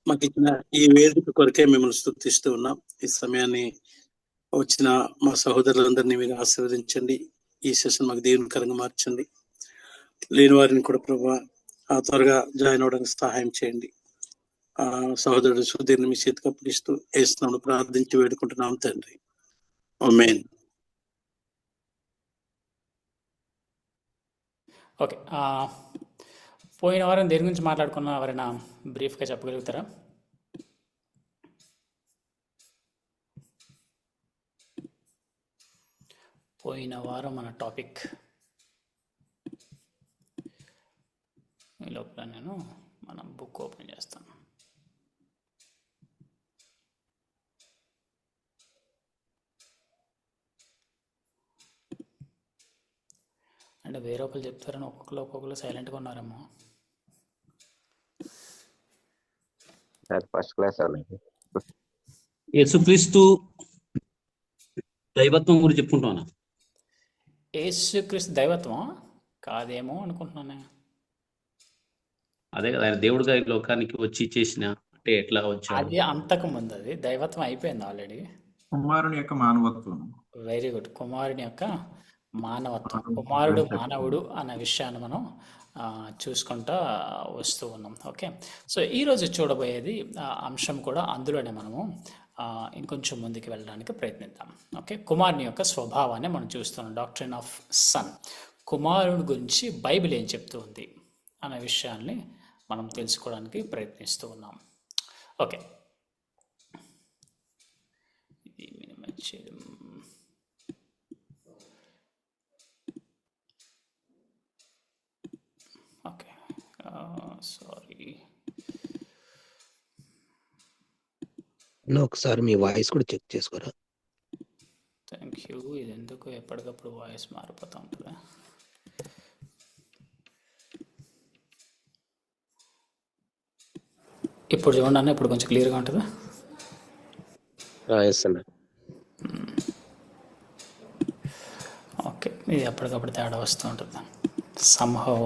మాకు ఇచ్చిన ఈ వేదిక కొరకే మిమ్మల్ని స్తుతిస్తూ ఉన్నాం. ఈ సమయాన్ని వచ్చిన మా సహోదరులందరినీ మీరు ఆశీర్వదించండి. ఈ సెషన్ మాకు దీవెనకరంగా మార్చండి. లేని వారిని కూడా ప్రభా త్వరగా జాయిన్ అవడానికి సహాయం చేయండి. సహోదరుడు సుధీర్ని మీ చేతికి అప్పగిస్తూ ఏస్తున్నాను ప్రార్థించి వేడుకుంటున్నాం తండ్రి. ఆమేన్. ఓకే, పోయిన వారం దేని గురించి మాట్లాడుకున్న ఎవరైనా బ్రీఫ్గా చెప్పగలుగుతారా? పోయిన వారం మన టాపిక్ ఈ లోపల నేను మన బుక్ ఓపెన్ చేస్తాను. అంటే వేరే ఒకరు చెప్తారని ఒక్కొక్కరు సైలెంట్గా ఉన్నారేమో. ఫస్ట్ క్లాస్ యేసుక్రీస్తు దైవత్వం గురించి చెప్పుకుంటున్నా. యేసుక్రీస్తు దైవత్వం కాదేమో అనుకుంటున్నాను. అదే కదా, ఆయన దేవుడుగా ఈ లోకానికి వచ్చి చేసిన, అంటే ఎట్లా వచ్చాడు? అది అంతకు ముందు, అది దైవత్వం అయిపోయింది ఆల్రెడీ. కుమారుని యొక్క మానవత్వం. Very good. కుమారుని యొక్క మానవత్వం, కుమారుడు మానవుడు అన్న విషయాన్ని మనం చూసుకుంటా వస్తూ ఉన్నాం. ఓకే, సో ఈరోజు చూడబోయేది అంశం కూడా అందులోనే మనము ఇంకొంచెం ముందుకు వెళ్ళడానికి ప్రయత్నిద్దాం. ఓకే, కుమారుని యొక్క స్వభావాన్ని మనం చూస్తున్నాం. డాక్ట్రిన్ ఆఫ్ సన్, కుమారుడు గురించి బైబిల్ ఏం చెప్తూ ఉంది అనే విషయాన్ని మనం తెలుసుకోవడానికి ప్రయత్నిస్తూ ఉన్నాం. ఓకే, ఇది మినిమైజ్ చేయడం. ఓకే, సారీ, ఒకసారి మీ వాయిస్ కూడా చెక్ చేసుకోరా. Thank you. ఇది ఎందుకు ఎప్పటికప్పుడు వాయిస్ మారిపోతూ ఉంటుందా? ఇప్పుడు చూడండి అన్న, ఇప్పుడు కొంచెం క్లియర్గా ఉంటుందా? ఓకే, ఇది ఎప్పటికప్పుడు తేడా వస్తూ ఉంటుంది. సంహౌ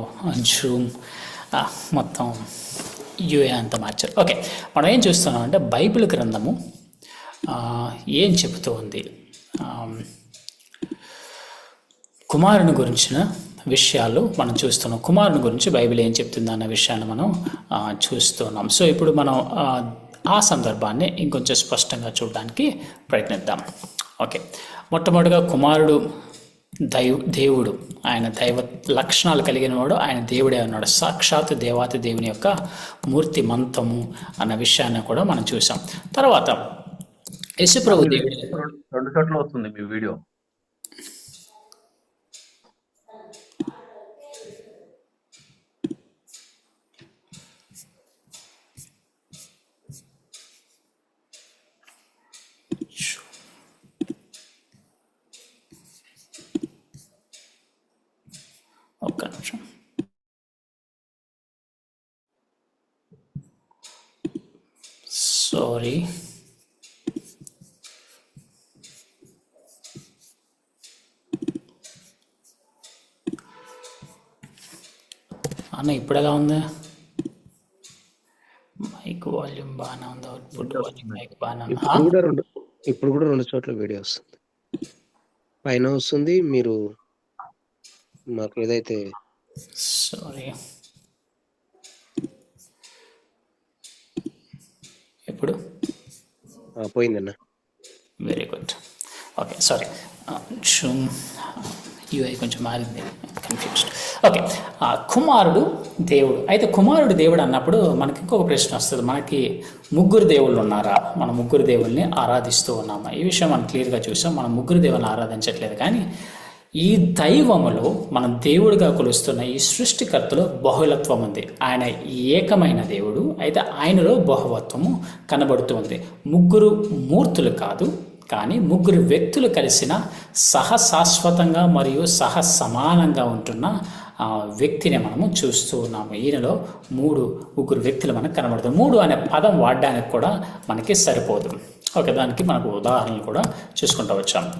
జూమ్ మొత్తం యూఏ అంతా మార్చారు. ఓకే, మనం ఏం చూస్తున్నాం అంటే బైబిల్ గ్రంథము ఏం చెబుతూ ఉంది, కుమారుని గురించిన విషయాలు మనం చూస్తున్నాం. కుమారుని గురించి బైబిల్ ఏం చెప్తుంది అన్న విషయాన్ని మనం చూస్తున్నాం. సో ఇప్పుడు మనం ఆ సందర్భాన్ని ఇంకొంచెం స్పష్టంగా చూడడానికి ప్రయత్నిద్దాం. ఓకే, మొట్టమొదటిగా కుమారుడు దేవుడు, ఆయన దైవ లక్షణాలు కలిగిన వాడు, ఆయన దేవుడే ఉన్నాడు. సాక్షాత్ దేవాతి దేవుని యొక్క మూర్తి మంతము అన్న విషయాన్ని కూడా మనం చూసాం. తర్వాత యేసుప్రభు దేవుడు. 2 చోట్ల వస్తుంది మీ వీడియో. ఒక్క నిమిషం. సారీ, అన్న ఇప్పుడు ఎలా ఉంది? మైక్ వాల్యూమ్ బాగానే ఉంది, అవుట్పుట్ వాల్యూమ్ మైక్ బాగానే ఉంది. ఇప్పుడు కూడా 2 చోట్ల వీడియో వస్తుంది. పైన వస్తుంది, మీరు మాకు ఏదైతే సారీ, ఎప్పుడు పోయిందన్న. Very good. Okay, sorry, UI కొంచెం మారింది, కన్ఫ్యూజ్డ్. ఓకే, కుమారుడు దేవుడు. అయితే కుమారుడు దేవుడు అన్నప్పుడు మనకి ఇంకొక ప్రశ్న వస్తుంది, మనకి ముగ్గురు దేవుళ్ళు ఉన్నారా? మనం ముగ్గురు దేవుల్ని ఆరాధిస్తూ ఉన్నామా? ఈ విషయం మనం క్లియర్గా చూసాం. మనం ముగ్గురు దేవుల్ని ఆరాధించట్లేదు, కానీ ఈ దైవములో మనం దేవుడిగా కొలుస్తున్న ఈ సృష్టికర్తలో బహుళత్వం ఉంది. ఆయన ఏకమైన దేవుడు, అయితే ఆయనలో బహువత్వము కనబడుతుంది. ముగ్గురు మూర్తులు కాదు, కానీ ముగ్గురు వ్యక్తులు కలిసిన సహశాశ్వతంగా మరియు సమానంగా ఉంటున్న వ్యక్తిని మనము చూస్తూ ఉన్నాము. ఈయనలో ముగ్గురు వ్యక్తులు మనకు కనబడుతుంది. 3 అనే పదం వాడడానికి కూడా మనకి సరిపోదు. ఓకే, దానికి మనకు ఉదాహరణలు కూడా చూసుకుంటూ వచ్చాము.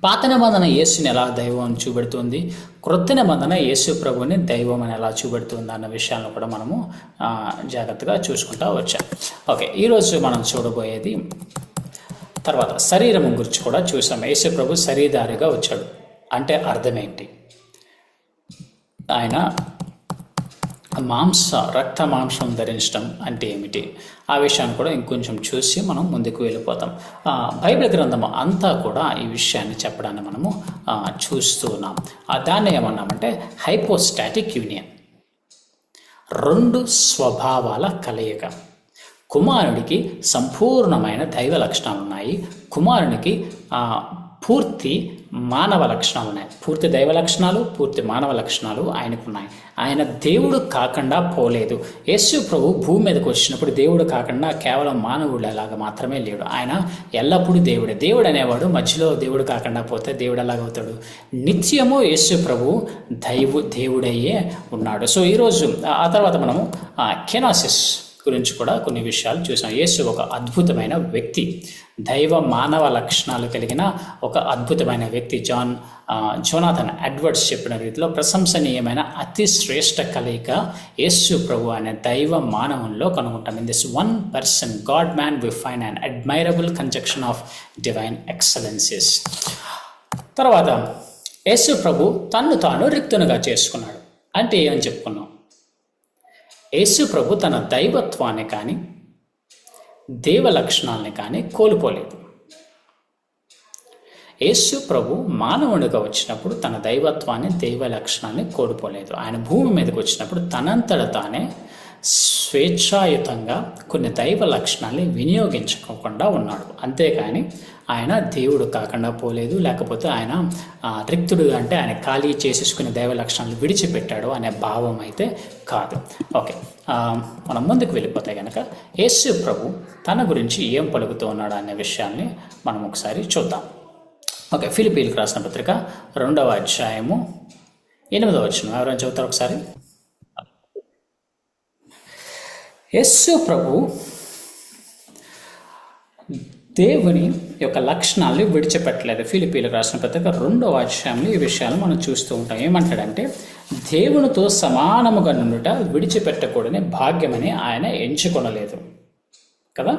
పాత నిబంధన యేసుని ఎలా దైవం అని చూపెడుతుంది, క్రొత్త నిబంధన యేసు ప్రభుని దైవం అని ఎలా చూపెడుతుంది అన్న విషయాలను కూడా మనము జాగ్రత్తగా చూసుకుంటూ వచ్చాం. ఓకే, ఈరోజు మనం చూడబోయేది తర్వాత శరీరం గురించి కూడా చూసాం. యేసు ప్రభు శరీరధారిగా వచ్చాడు అంటే అర్థమేంటి, ఆయన రక్త మాంసం ధరించడం అంటే ఏమిటి, ఆ విషయాన్ని కూడా ఇంకొంచెం చూసి మనం ముందుకు వెళ్ళిపోతాం. బైబిల్ గ్రంథం అంతా కూడా ఈ విషయాన్ని చెప్పడాన్ని మనము చూస్తూ ఉన్నాం. దాన్ని ఏమన్నామంటే హైపోస్టాటిక్ యూనియన్, రెండు స్వభావాల కలయిక. కుమారుడికి సంపూర్ణమైన దైవ లక్షణాలు ఉన్నాయి, కుమారునికి పూర్తి మానవ లక్షణాలు ఉన్నాయి. పూర్తి దైవ లక్షణాలు, పూర్తి మానవ లక్షణాలు ఆయనకున్నాయి. ఆయన దేవుడు కాకుండా పోలేదు. యేసు ప్రభు భూమి మీదకి వచ్చినప్పుడు దేవుడు కాకుండా కేవలం మానవుడిలాగా మాత్రమే లేడు. ఆయన ఎల్లప్పుడూ దేవుడే. దేవుడు అనేవాడు మధ్యలో దేవుడు కాకుండా పోతే దేవుడు ఎలాగవుతాడు? నిత్యము యేసు ప్రభు దేవుడయ్యే ఉన్నాడు. సో ఈరోజు ఆ తర్వాత మనము కెనాసిస్ గురించి కూడా కొన్ని విషయాలు చూసాం. యేసు ఒక అద్భుతమైన వ్యక్తి, దైవ మానవ లక్షణాలు కలిగిన ఒక అద్భుతమైన వ్యక్తి. జోనాథన్ ఎడ్వర్డ్స్ చెప్పిన రీతిలో ప్రశంసనీయమైన అతి శ్రేష్ఠ కలయిక యేసు ప్రభు అనే దైవ మానవంలో కనుగొంటాం. In this one person god man we find an admirable conjunction of divine excellences. తర్వాత యేసు ప్రభు తన్ను తాను రిక్తునిగా చేసుకున్నాడు అంటే ఏమని చెప్పుకున్నాం? యేసు ప్రభు తన దైవత్వాన్ని కానీ దేవ లక్షణాలని కానీ కోల్పోలేదు. యేసు ప్రభు మానవుడిగా వచ్చినప్పుడు తన దైవత్వాన్ని దైవ లక్షణాన్ని కోల్పోలేదు. ఆయన భూమి మీదకి వచ్చినప్పుడు తనంతట తానే స్వేచ్ఛాయుతంగా కొన్ని దైవ లక్షణాలని వినియోగించుకోకుండా ఉన్నాడు. అంతేకాని ఆయన దేవుడు కాకుండా పోలేదు, లేకపోతే ఆయన రిక్తుడు అంటే ఆయన ఖాళీ చేసేసుకునే దైవ లక్షణాలు విడిచిపెట్టాడు అనే భావం అయితే కాదు. ఓకే, మనం ముందుకు వెళ్ళిపోతే కనుక యేసు ప్రభు తన గురించి ఏం పలుకుతూ ఉన్నాడు అనే విషయాన్ని మనం ఒకసారి చూద్దాం. ఓకే, ఫిలిప్పీలకు రాసిన పత్రిక 2వ అధ్యాయము 8వ వచనం ఎవరైనా చదువుతారు ఒకసారి? యేసు ప్రభు దేవుని యొక్క లక్షణాలను విడిచిపెట్టలేదు. ఫిలిప్పీలకు రాసిన పత్రిక 2వ అధ్యాయంలో ఈ విషయాలు మనం చూస్తూ ఉంటాం. ఏమంటాడంటే దేవునితో సమానముగా నుండుట విడిచిపెట్టకూడని భాగ్యమని ఆయన ఎంచుకొనలేదు కదా.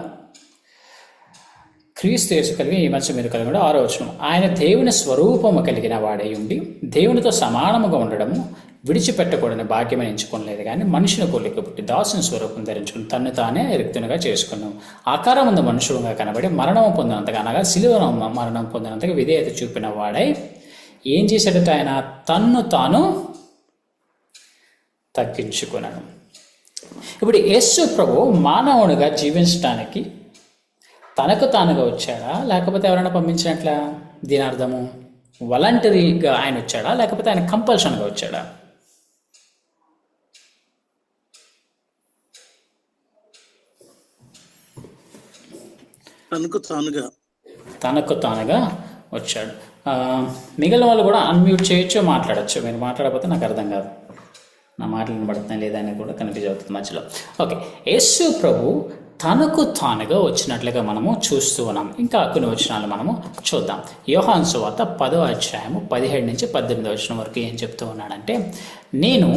క్రీస్తు యేసు కలిగి ఈ మధ్య మీరు కలిగి 6వ వచనం, ఆయన దేవుని స్వరూపము కలిగిన వాడై ఉండి దేవునితో సమానముగా ఉండడము విడిచిపెట్టకూడని భాగ్యమని ఎంచుకోలేదు, కానీ మనుషుని పోలిక పుట్టి దాసుని స్వరూపం ధరించుకుని తన్ను తానే రిక్తునిగా చేసుకున్నాం. ఆకారం ముందు మనుషులుగా కనబడి మరణం పొందినంతగా అనగా శిలువ మరణం పొందినంతగా విధేయత చూపిన వాడై ఏం చేశాడట? ఆయన తన్ను తాను తగ్గించుకున్నాడు. ఇప్పుడు యేసు ప్రభు మానవునిగా జీవించడానికి తనకు తానుగా వచ్చాడా, లేకపోతే ఎవరైనా పంపించినట్లా? దీని అర్థము వాలంటరీగా ఆయన వచ్చాడా, లేకపోతే ఆయన కంపల్షన్గా వచ్చాడా? తనకు తానుగా వచ్చాడు. మిగిలిన వాళ్ళు కూడా అన్మ్యూట్ చేయొచ్చు, మాట్లాడచ్చు. మీరు మాట్లాడకపోతే నాకు అర్థం కాదు, నా మాటలు వినబడుతున్నాయి లేదా అనేది కూడా కన్ఫ్యూజ్ అవుతుంది మధ్యలో. ఓకే, యేసు ప్రభు తనకు తానుగా వచ్చినట్లుగా మనము చూస్తూ ఉన్నాం. ఇంకా కొన్ని వచనాలు మనము చూద్దాం. యోహాను సువార్త 10వ అధ్యాయము 17 నుంచి 18 వచనం వరకు ఏం చెప్తూ ఉన్నాడంటే, నేను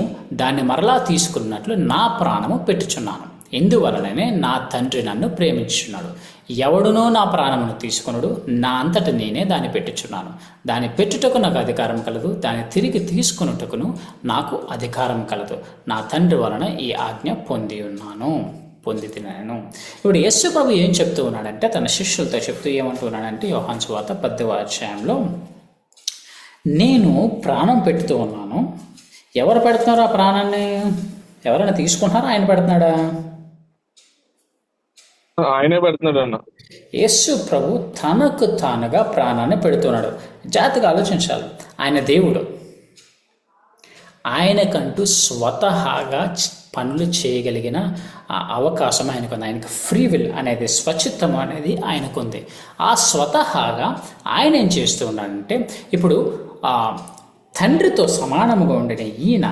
దాన్ని మరలా తీసుకున్నట్లు నా ప్రాణము పెట్టుచున్నాను, ఎందువలననే నా తండ్రి నన్ను ప్రేమించున్నాడు. ఎవడునో నా ప్రాణమును తీసుకున్నాడు, నా అంతట నేనే దాన్ని పెట్టుచున్నాను. దాన్ని పెట్టుటకు నాకు అధికారం కలదు, దాన్ని తిరిగి తీసుకున్నట్టుకును నాకు అధికారం కలదు. నా తండ్రి వలన ఈ ఆజ్ఞ పొంది తిన్నాను. ఇప్పుడు యేసు ప్రభు ఏం చెప్తూ ఉన్నాడంటే, తన శిష్యులతో చెప్తూ ఏమంటూ ఉన్నాడంటే, యోహాను సువార్త 10వ అధ్యాయంలో, నేను ప్రాణం పెడుతూ ఉన్నాను. ఎవరు పెడుతున్నారు ఆ ప్రాణాన్ని? ఎవరైనా తీసుకుంటున్నారా, ఆయన పెడుతున్నాడా? ఆయనే పెడుతున్నాడు అన్న. యేసు ప్రభు తనకు తానుగా ప్రాణాన్ని పెడుతున్నాడు. జాగ్రత్తగా ఆలోచించాలి. ఆయన దేవుడు, ఆయనకంటూ స్వతహాగా పనులు చేయగలిగిన అవకాశం ఆయనకుంది. ఆయనకు ఫ్రీ విల్ అనేది, స్వచిత్తం అనేది ఆయనకుంది. ఆ స్వతహాగా ఆయన ఏం చేస్తూ ఉన్నాడంటే, ఇప్పుడు తండ్రితో సమానముగా ఉండిన ఈయన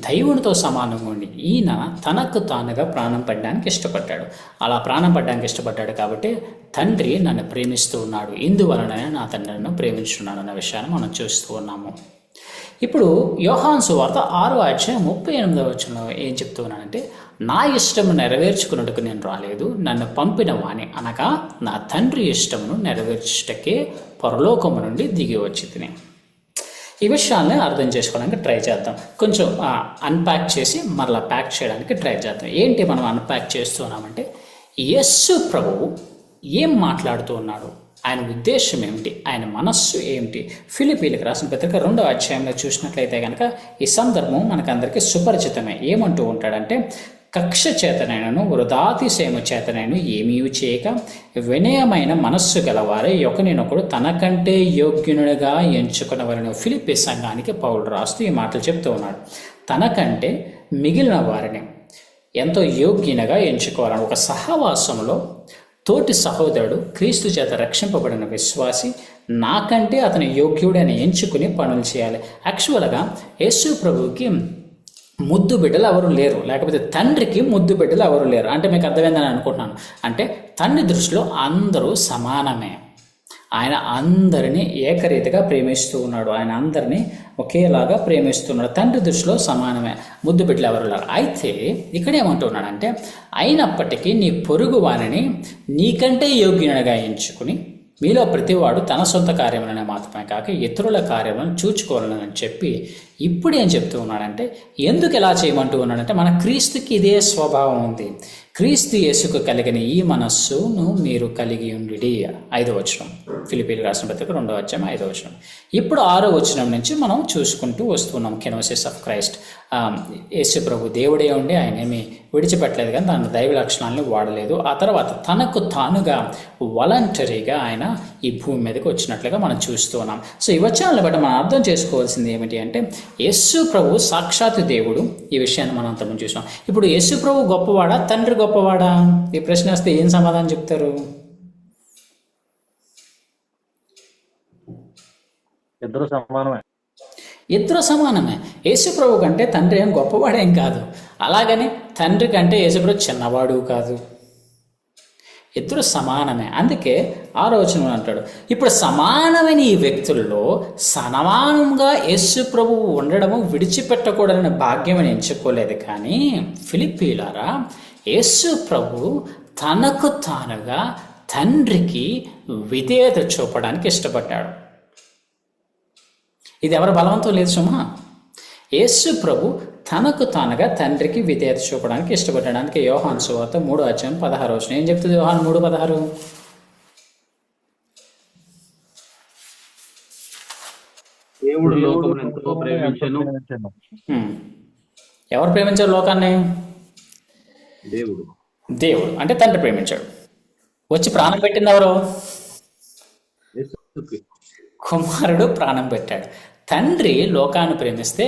దైవునితో సమానంగా ఉండి ఈయన తనకు తానుగా ప్రాణం పడడానికి ఇష్టపడ్డాడు. అలా ప్రాణం పడడానికి ఇష్టపడ్డాడు కాబట్టి తండ్రి నన్ను ప్రేమిస్తూ ఉన్నాడు, ఇందువలన నా తండ్రి నన్ను ప్రేమించున్నాడు అన్న విషయాన్ని మనం చూస్తూ ఉన్నాము. ఇప్పుడు యోహాను సువార్త 6:38 ఏం చెప్తూ ఉన్నానంటే, నా ఇష్టము నెరవేర్చుకున్నట్టుకు నేను రాలేదు, నన్ను పంపిన వాణి అనగా నా తండ్రి ఇష్టమును నెరవేర్చుటకే పరలోకము నుండి దిగి వచ్చి తిని. ఈ విషయాన్ని అర్థం చేసుకోవడానికి ట్రై చేద్దాం. కొంచెం అన్ప్యాక్ చేసి మరలా ప్యాక్ చేయడానికి ట్రై చేద్దాం. ఏంటి మనం అన్ప్యాక్ చేస్తున్నామంటే, యేసు ప్రభువు ఏం మాట్లాడుతూ ఉన్నాడు, ఆయన ఉద్దేశం ఏమిటి, ఆయన మనస్సు ఏమిటి? ఫిలిప్పీలకు రాసిన పత్రిక 2వ అధ్యాయంలో చూసినట్లయితే కనుక ఈ సందర్భం మనకందరికీ సుపరిచితమే. ఏమంటూ ఉంటాడంటే, కక్ష చేతనైనను వృధాతిశయము చేతనైను ఏమీ చేయక వినయమైన మనస్సు గలవారే ఒకరినొకడు తనకంటే యోగ్యునుడిగా ఎంచుకున్నవారిని ఫిలిప్పీ సంఘానికి పౌలు రాస్తూ ఈ మాటలు చెప్తూ ఉన్నాడు. తనకంటే మిగిలిన వారిని ఎంతో యోగ్యునిగా ఎంచుకోవాలని, ఒక సహవాసంలో తోటి సహోదరుడు క్రీస్తు చేత రక్షింపబడిన విశ్వాసి నాకంటే అతని యోగ్యుడని ఎంచుకుని పనులు చేయాలి. యాక్చువల్గా యేసు ప్రభువుకి ముద్దు బిడ్డలు ఎవరు లేరు, లేకపోతే తండ్రికి ముద్దు బిడ్డలు ఎవరు లేరు. అంటే మీకు అర్థమైందని అనుకుంటున్నాను. అంటే తండ్రి దృష్టిలో అందరూ సమానమే. ఆయన అందరినీ ఏకరీతిగా ప్రేమిస్తూ ఉన్నాడు, ఆయన అందరినీ ఒకేలాగా ప్రేమిస్తున్నాడు. తండ్రి దృష్టిలో సమానమే, ముద్దు బిడ్డలు ఎవరు లేరు. అయితే ఇక్కడేమంటున్నాడంటే, అయినప్పటికీ నీ పొరుగు వారిని నీకంటే యోగ్యునిగా ఎంచుకుని మీలో ప్రతివాడు తన సొంత కార్యములనే మాత్రమే కాక ఇతరుల కార్యములను చూచుకోవాలని చెప్పి ఇప్పుడు ఏం చెప్తూ ఉన్నాడంటే, ఎందుకు ఎలా చేయమంటూ ఉన్నాడంటే, మన క్రీస్తుకి ఇదే స్వభావం ఉంది. క్రీస్తు యేసుకు కలిగిన ఈ మనస్సును మీరు కలిగి ఉండి. 5వ వచనం, ఫిలిప్పీలకు రాసిన పత్రిక 2వ అధ్యాయం 5వ వచనం. ఇప్పుడు 6వ వచనం నుంచి మనం చూసుకుంటూ వస్తున్నాం. కెనోసిస్ ఆఫ్ క్రైస్ట్. యేసు ప్రభు దేవుడే ఉండి ఆయన ఏమీ విడిచిపెట్టలేదు, కానీ తన దైవ లక్షణాలను వాడలేదు. ఆ తర్వాత తనకు తానుగా వాలంటరీగా ఆయన ఈ భూమి మీదకి వచ్చినట్లుగా మనం చూస్తూ ఉన్నాం. సో ఈ వచనాలను బట్టి మనం అర్థం చేసుకోవాల్సింది ఏమిటి అంటే, యేసు ప్రభు సాక్షాత్తు దేవుడు. ఈ విషయాన్ని మనం అంతకుముందు చూసాం. ఇప్పుడు యేసు ప్రభు గొప్పవాడా, తండ్రి గొప్పవాడా? ఈ ప్రశ్న వస్తే ఏం సమాధానం చెప్తారు? ఇద్దరు సమానమే. ఇద్దరు సమానమే. యేసు ప్రభు కంటే తండ్రి ఏం గొప్పవాడేం కాదు, అలాగని తండ్రి కంటే యేసు ప్రభు చిన్నవాడు కాదు. ఇద్దరు సమానమే. అందుకే 6వ వచనంలో అంటాడు, ఇప్పుడు సమానమైన ఈ వ్యక్తుల్లో సమానంగా యేసు ప్రభువు ఉండడము విడిచిపెట్టకూడదని భాగ్యం అని ఎంచుకోలేదు. కానీ ఫిలిప్పీలారా, యేసు ప్రభు తనకు తానుగా తండ్రికి విధేయత చూపడానికి ఇష్టపడ్డాడు. ఇది ఎవరి బలవంతం లేదు సుమా. యేసు ప్రభు తనకు తానుగా తండ్రికి విధేయత చూపడానికి ఇష్టపడడానికి యోహాను సువార్త 3వ అధ్యాయం 16వ వచనం ఏం చెప్తుంది? యోహాను 3:16. దేవుడు లోకమును ఎంతో ప్రేమించెను. ఎవరు ప్రేమించారు లోకాన్ని? దేవుడు. దేవుడు అంటే తండ్రి ప్రేమించాడు. వచ్చి ప్రాణం పెట్టింది ఎవరు? కుమారుడు ప్రాణం పెట్టాడు. తండ్రి లోకాన్ని ప్రేమిస్తే,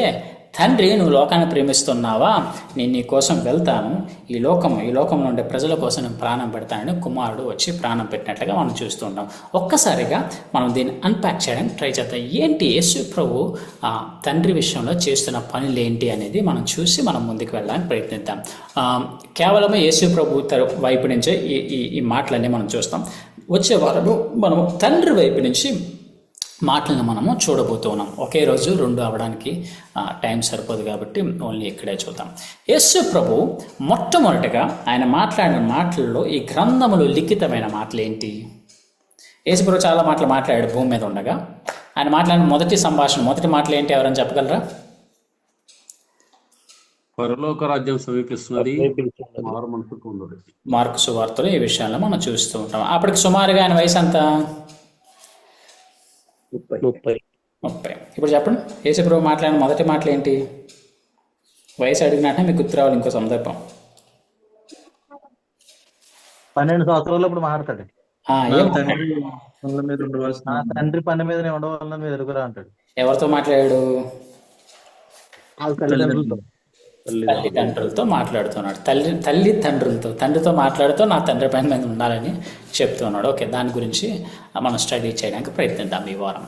తండ్రి నువ్వు లోకాన్ని ప్రేమిస్తున్నావా, నేను నీ కోసం వెళ్తాను, ఈ లోకంలో ఉండే ప్రజల కోసం నేను ప్రాణం పెడతానని కుమారుడు వచ్చి ప్రాణం పెట్టినట్లుగా మనం చూస్తూ ఉంటాం. ఒక్కసారిగా మనం దీన్ని అన్ప్యాక్ చేయడానికి ట్రై చేద్దాం. ఏంటి యేసు ప్రభు తండ్రి విషయంలో చేస్తున్న పనులు ఏంటి అనేది మనం చూసి మనం ముందుకు వెళ్ళడానికి ప్రయత్నిద్దాం. కేవలం యేసు ప్రభు వైపు నుంచే ఈ మాటలన్నీ మనం చూస్తాం. వచ్చే వారము మనము తండ్రి వైపు నుంచి మాటలను మనము చూడబోతున్నాం. ఒకే రోజు 2 అవ్వడానికి టైం సరిపోదు కాబట్టి ఓన్లీ ఇక్కడే చూద్దాం. యేసు ప్రభు మొట్టమొదటిగా ఆయన మాట్లాడిన మాటల్లో ఈ గ్రంథములు లిఖితమైన మాటలు ఏంటి? యేసు ప్రభు చాలా మాటలు మాట్లాడాడు భూమి మీద ఉండగా. ఆయన మాట్లాడిన మొదటి సంభాషణ, మొదటి మాటలు ఏంటి? ఎవరైనా చెప్పగలరా? పరలోక రాజ్యం సమీపిస్తున్నది, మార్కు సువార్తలో ఈ విషయాల్లో మనం చూస్తూ ఉంటాం. అప్పటికి సుమారుగా ఆయన వయసు అంతా 30. ఇప్పుడు చెప్పండి, యేసు ప్రభు మాట్లాడిన మొదటి మాటలు ఏంటి? వయసు అడిగినట్టే మీకు గుర్తు రావాలి ఇంకో సందర్భం. 12 సంవత్సరాలు ఇప్పుడు మాట్లాడతాడు. తండ్రి పని మీద ఉండవాలని మీరు ఎరుగురా అంటాడు. ఎవరితో మాట్లాడాడు? తల్లిదండ్రులతో. తల్లిదండ్రులతో మాట్లాడుతున్నాడు. తండ్రితో మాట్లాడుతూ నా తండ్రి పైన మీద ఉండాలని చెప్తున్నాడు. ఓకే, దాని గురించి మనం స్టడీ చేయడానికి ప్రయత్నిద్దాం ఈ వారం.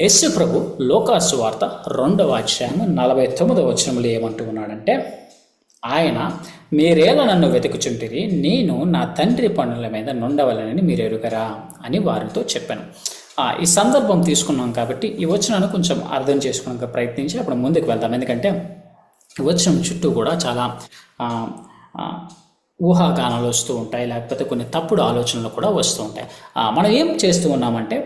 యేసు ప్రభు లోకాసు వార్త 2వ అధ్యాయం 49వ వచనములు ఏమంటూ ఉన్నాడంటే, ఆయన మీరేళ నన్ను వెతుకుచుంటిరి, నేను నా తండ్రి పనుల మీద నుండవలనని మీరు ఎరుగరా అని వారితో చెప్పాను. ఈ సందర్భం తీసుకున్నాం కాబట్టి ఈ వచనాన్ని కొంచెం అర్థం చేసుకోవడానికి ప్రయత్నించి అప్పుడు ముందుకు వెళ్దాం. ఎందుకంటే ఈ వచనం చుట్టూ కూడా చాలా ఊహాగానాలు వస్తూ ఉంటాయి, లేకపోతే కొన్ని తప్పుడు ఆలోచనలు కూడా వస్తూ ఉంటాయి. మనం ఏం చేస్తూ ఉన్నామంటే,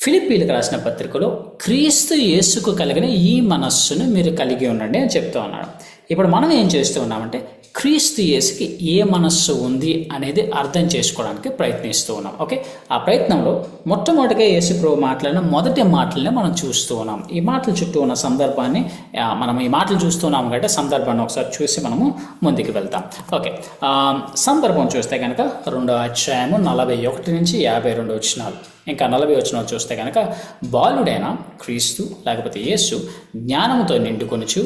ఫిలిప్పీలకు రాసిన పత్రికలో క్రీస్తు యేసుకు కలిగిన ఈ మనస్సును మీరు కలిగి ఉండండి అని చెప్తూ ఉన్నాడు. ఇప్పుడు మనం ఏం చేస్తూ ఉన్నామంటే, క్రీస్తు యేసుకి ఏ మనస్సు ఉంది అనేది అర్థం చేసుకోవడానికి ప్రయత్నిస్తూ ఉన్నాం. ఓకే, ఆ ప్రయత్నంలో మొట్టమొదటిగా యేసు ప్రభు మాట్లాడిన మొదటి మాటలనే మనం చూస్తూ ఉన్నాం. ఈ మాటల చుట్టూ ఉన్న సందర్భాన్ని మనం ఈ మాటలు చూస్తున్నాం కాబట్టి సందర్భాన్ని ఒకసారి చూసి మనము ముందుకు వెళ్తాం. ఓకే, సందర్భం చూస్తే కనుక 2వ అధ్యాయం 41 నుంచి 52 వచనాలు, ఇంకా 40 వచనాలు చూస్తే కనుక, బాలుడైన క్రీస్తు లేకపోతే యేసు జ్ఞానముతో నిండుకొనుచు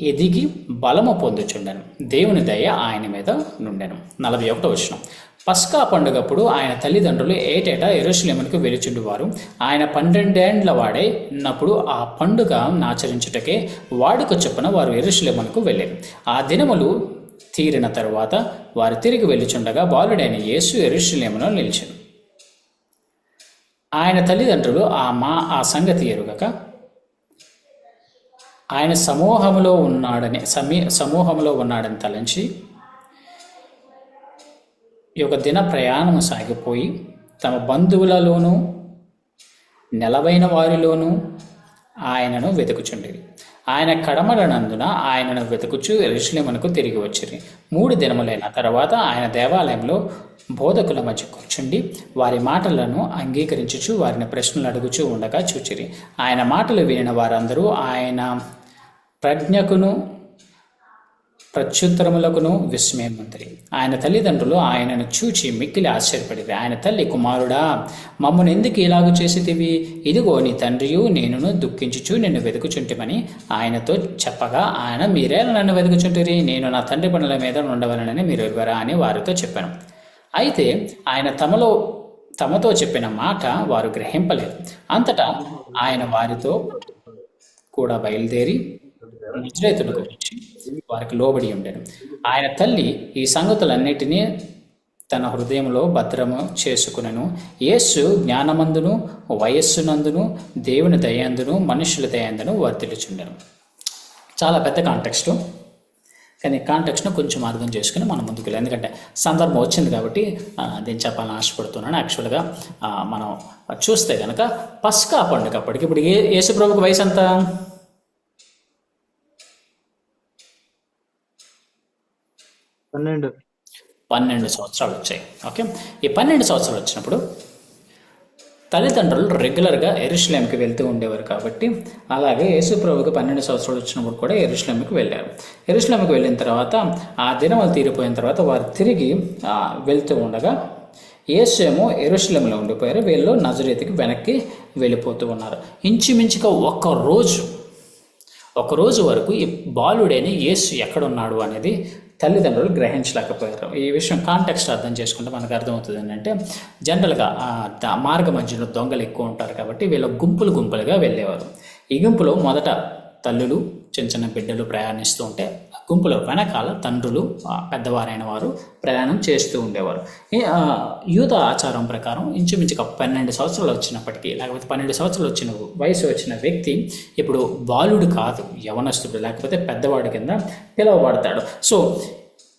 ఎదిగి బలము పొందుచుండెను, దేవుని దయ ఆయన మీద నుండెను. 41వ వచనం, పస్కా పండుగప్పుడు ఆయన తల్లిదండ్రులు ఏటేటా యెరూషలేమునకు వెలుచుండువారు. ఆయన 12 ఏండ్ల వాడై ఉన్నప్పుడు ఆ పండుగ ఆచరించుటకే వాడుక చొప్పున వారు యెరూషలేమునకు వెళ్ళారు. ఆ దినములు తీరిన తరువాత వారు తిరిగి వెళ్ళుచుండగా బాలుడైన యేసు యెరూషలేములో నిలిచెను. ఆయన తల్లిదండ్రులు ఆ సంగతి ఎరుగక ఆయన సమూహంలో ఉన్నాడని తలంచి ఒక దిన ప్రయాణం సాగిపోయి తమ బంధువులలోనూ నెలవైన వారిలోనూ ఆయనను వెతుకుచుండిరి. ఆయన కడమలనందున ఆయనను వెతుకుచు యెరూషలేమునకు తిరిగి వచ్చిరి. 3 దినములైన తర్వాత ఆయన దేవాలయంలో బోధకుల మధ్య కూర్చుండి వారి మాటలను అంగీకరించుచు వారిని ప్రశ్నలు అడుగుచూ ఉండగా చూచిరి. ఆయన మాటలు వినిన వారందరూ ఆయన ప్రజ్ఞకును ప్రత్యుత్తరములకును విస్మయమంతరి. ఆయన తల్లిదండ్రులు ఆయనను చూచి మిక్కిలి ఆశ్చర్యపడిరి. ఆయన తల్లి, కుమారుడా, మమ్మను ఎందుకు ఇలాగు చేసితివి? ఇదిగో నీ తండ్రియు నేనును దుఃఖించుచు నిన్ను వెతుకుచుంటిమని ఆయనతో చెప్పగా, ఆయన మీరేలా నన్ను వెతుకుచుంటిరి? నేను నా తండ్రి పనుల మీద ఉండవలనని మీరు ఎరుగరా అని వారితో చెప్పాను. అయితే ఆయన తమతో చెప్పిన మాట వారు గ్రహింపలేదు. అంతటా ఆయన వారితో కూడా బయలుదేరి నజరేతునకు వచ్చి వారికి లోబడి ఉండెను. ఆయన తల్లి ఈ సంగతులన్నిటినీ తన హృదయంలో భద్రము చేసుకునెను. యేసు జ్ఞానమందును వయస్సునందును దేవుని దయందును మనుషుల దయందును వర్తిల్చుండెను. చాలా పెద్ద కాంటెక్స్టు, కానీ కాంటెక్స్ను కొంచెం అర్థం చేసుకుని మనం ముందుకు వెళ్ళాం. ఎందుకంటే సందర్భం వచ్చింది కాబట్టి దీన్ని చెప్పాలని ఆశపడుతున్నాను. యాక్చువల్గా మనం చూస్తే కనుక పస్కా పండుగ అప్పటికి, ఇప్పుడు యేసు ప్రభువుకి వయసు ఎంత? 12 సంవత్సరాలు వచ్చాయి. ఓకే, ఈ 12 సంవత్సరాలు వచ్చినప్పుడు తల్లిదండ్రులు రెగ్యులర్గా యెరూషలేముకి వెళ్తూ ఉండేవారు కాబట్టి, అలాగే యేసు ప్రభువుకి 12 సంవత్సరాలు వచ్చినప్పుడు కూడా యెరూషలేముకి వెళ్ళారు. యెరూషలేముకి వెళ్ళిన తర్వాత ఆ దినములు తీరిపోయిన తర్వాత వారు తిరిగి వెళ్తూ ఉండగా యేసు ఏమో యెరూషలేములో ఉండిపోయారు, వీళ్ళు నజరేతుకి వెనక్కి వెళ్ళిపోతూ ఉన్నారు. ఇంచుమించుగా ఒక రోజు వరకు ఈ బాలుడైన యేసు ఎక్కడున్నాడు అనేది తల్లిదండ్రులు గ్రహించలేకపోయారు. ఈ విషయం కాంటెక్స్ట్ అర్థం చేసుకుంటే మనకు అర్థమవుతుంది ఏంటంటే, జనరల్గా మార్గ మధ్యలో దొంగలు ఎక్కువ ఉంటారు కాబట్టి వీళ్ళు గుంపులుగా వెళ్ళేవారు. ఈ గుంపులో మొదట తల్లులు, చిన్న బిడ్డలు ప్రయాణిస్తూ ఉంటే గుంపులో వెనకాల తండ్రులు, పెద్దవారైన వారు ప్రయాణం చేస్తూ ఉండేవారు. యూద ఆచారం ప్రకారం ఇంచుమించుగా 12 సంవత్సరాలు వచ్చినప్పటికీ, లేకపోతే 12 సంవత్సరాలు వయసు వచ్చిన వ్యక్తి ఇప్పుడు బాలుడు కాదు, యవనస్తుడు లేకపోతే పెద్దవాడి కింద పిలువబడతాడు. సో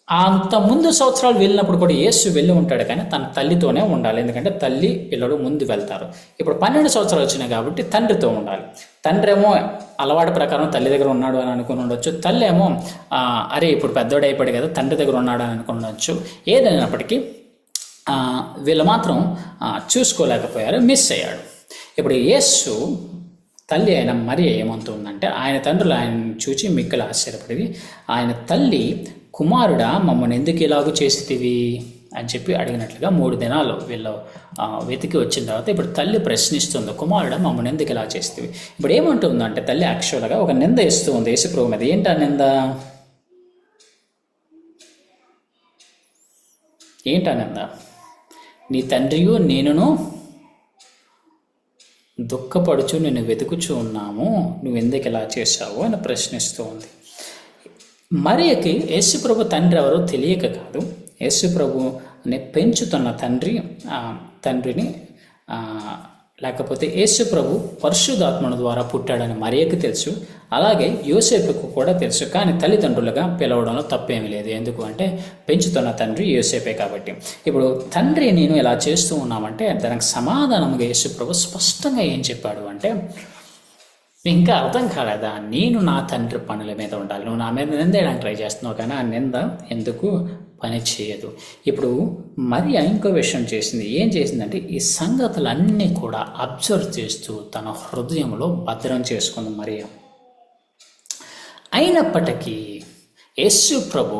అంత ముందు సంవత్సరాలు వెళ్ళినప్పుడు కూడా యేసు వెళ్ళి ఉంటాడు, కానీ తన తల్లితోనే ఉండాలి. ఎందుకంటే తల్లి పిల్లలు ముందు వెళ్తారు. ఇప్పుడు 12 సంవత్సరాలు వచ్చినాయి కాబట్టి తండ్రితో ఉండాలి. తండ్రి ఏమో అలవాటు ప్రకారం తల్లి దగ్గర ఉన్నాడు అని అనుకుని ఉండొచ్చు, తల్లి ఏమో అరే ఇప్పుడు పెద్దోడు అయిపోయాడు కదా తండ్రి దగ్గర ఉన్నాడు అని అనుకుని ఉండొచ్చు. ఏదైనప్పటికీ వీళ్ళు మాత్రం చూసుకోలేకపోయారు, మిస్ అయ్యాడు. ఇప్పుడు యేసు తల్లి అయిన మరియ ఏమంటుందంటే, ఆయన తండ్రులు ఆయన చూచి మిక్కలు ఆశ్చర్యపడి, ఆయన తల్లి, కుమారుడా, మమ్మల్ని ఎందుకు ఇలాగూ చేసితివి అని చెప్పి అడిగినట్లుగా 3 దినాలు వీళ్ళు వెతికి వచ్చిన తర్వాత ఇప్పుడు తల్లి ప్రశ్నిస్తుంది, కుమారుడా, మమ్మల్ని ఎందుకు ఇలా చేస్తేవి? ఇప్పుడు ఏమంటుందంటే తల్లి యాక్చువల్గా ఒక నింద ఇస్తూ ఉంది యేసు ప్రభు మీద. ఏంటి ఆ నింద? నీ తండ్రియు నేనును దుఃఖపడుచు నిన్ను వెతుకుచూ ఉన్నాము, నువ్వు ఎందుకు ఇలా చేశావు అని ప్రశ్నిస్తూ ఉంది. మరియకి యేసుప్రభు తండ్రి ఎవరో తెలియక కాదు, యేసుప్రభుని పెంచుతున్న తండ్రిని లేకపోతే యేసుప్రభు పరిశుద్ధాత్మను ద్వారా పుట్టాడని మరియకి తెలుసు, అలాగే యోసేపుకు కూడా తెలుసు. కానీ తల్లిదండ్రులుగా పిలవడంలో తప్పేమీ లేదు. ఎందుకు అంటే పెంచుతున్న తండ్రి యోసేపే కాబట్టి. ఇప్పుడు తండ్రి నేను ఇలా చేస్తూ ఉన్నామంటే దానికి సమాధానంగా యేసుప్రభు స్పష్టంగా ఏం చెప్పాడు అంటే, ఇంకా అర్థం కాలేదా, నేను నా తండ్రి పనుల మీద ఉండాలి, నువ్వు నా మీద నిందేయడానికి ట్రై చేస్తున్నావు కానీ ఆ నింద ఎందుకు పని చేయదు. ఇప్పుడు మరియ ఇంకో విషయం చేసింది. ఏం చేసిందంటే ఈ సంగతులన్నీ కూడా అబ్జర్వ్ చేస్తూ తన హృదయంలో భద్రం చేసుకుంది మరియ. అయినప్పటికీ యేసు ప్రభు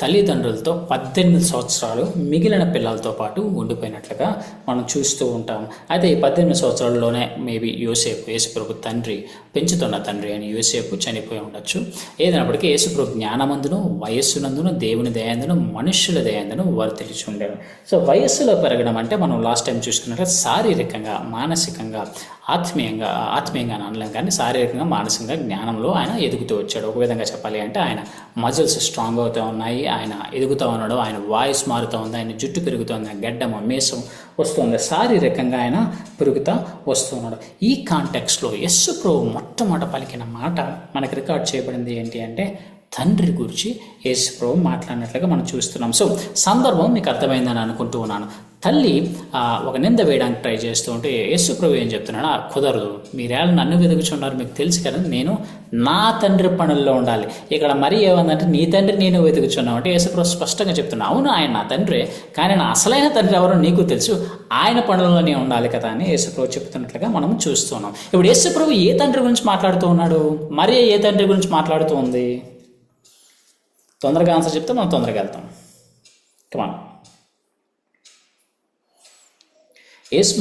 తల్లిదండ్రులతో 18 సంవత్సరాలు మిగిలిన పిల్లలతో పాటు ఉండిపోయినట్లుగా మనం చూస్తూ ఉంటాం. అయితే ఈ 18 సంవత్సరాల్లోనే మేబీ యేసుప్రభు తండ్రి, పెంచుతున్న తండ్రి అని యోసేపు చనిపోయి ఉండొచ్చు. ఏదైనప్పటికీ యేసుప్రభు జ్ఞానమందును, వయస్సునందును, దేవుని దయందును, మనుష్యుల దయందును వర్తిల్చి ఉండేవి. సో వయస్సులో పెరగడం అంటే మనం లాస్ట్ టైం చూసుకున్నట్లయితే శారీరకంగా, మానసికంగా, ఆత్మీయంగా అనలేం కానీ శారీరకంగా, మానసికంగా జ్ఞానంలో ఆయన ఎదుగుతూ వచ్చాడు. ఒక విధంగా చెప్పాలి అంటే ఆయన మజిల్స్ స్ట్రాంగ్ అవుతూ ఉన్నాయి, ఆయన ఎదుగుతూ ఉన్నాడు, ఆయన వాయిస్ మారుతూ ఉంది, ఆయన జుట్టు పెరుగుతుంది, గడ్డము మీసం వస్తుంది, శారీరకంగా ఆయన పెరుగుతూ వస్తున్నాడు. ఈ కాంటెక్స్లో యేసు ప్రభు మొట్టమొదట పలికిన మాట మనకి రికార్డ్ చేయబడింది ఏంటి అంటే తండ్రి గురించి యేసు ప్రభు మాట్లాడినట్లుగా మనం చూస్తున్నాం. సో సందర్భం మీకు అర్థమైందని అనుకుంటూ ఉన్నాను. తల్లి ఒక నింద వేయడానికి ట్రై చేస్తూ ఉంటే యేసు ప్రభు ఏం చెప్తున్నాడు, కుదరదు, మీరేళ్ళు నన్ను వెతుకుచున్నారు, మీకు తెలుసు కదా నేను నా తండ్రి పనుల్లో ఉండాలి. ఇక్కడ మరీ ఏమందంటే నీ తండ్రి నేను వెతుకుచున్నావు అంటే యేసు ప్రభు స్పష్టంగా చెప్తున్నా, అవును ఆయన నా తండ్రి, కానీ నా అసలైన తండ్రి ఎవరో నీకు తెలుసు, ఆయన పనుల్లోనే ఉండాలి కదా అని యేసు ప్రభు చెప్తున్నట్లుగా మనం చూస్తున్నాం. ఇప్పుడు యేసు ప్రభు ఏ తండ్రి గురించి మాట్లాడుతూ ఉన్నాడు, మరీ ఏ తండ్రి గురించి మాట్లాడుతూ ఉంది? తొందరగా ఆన్సర్ చెప్తే మనం తొందరగా వెళ్తాం. కమాన్.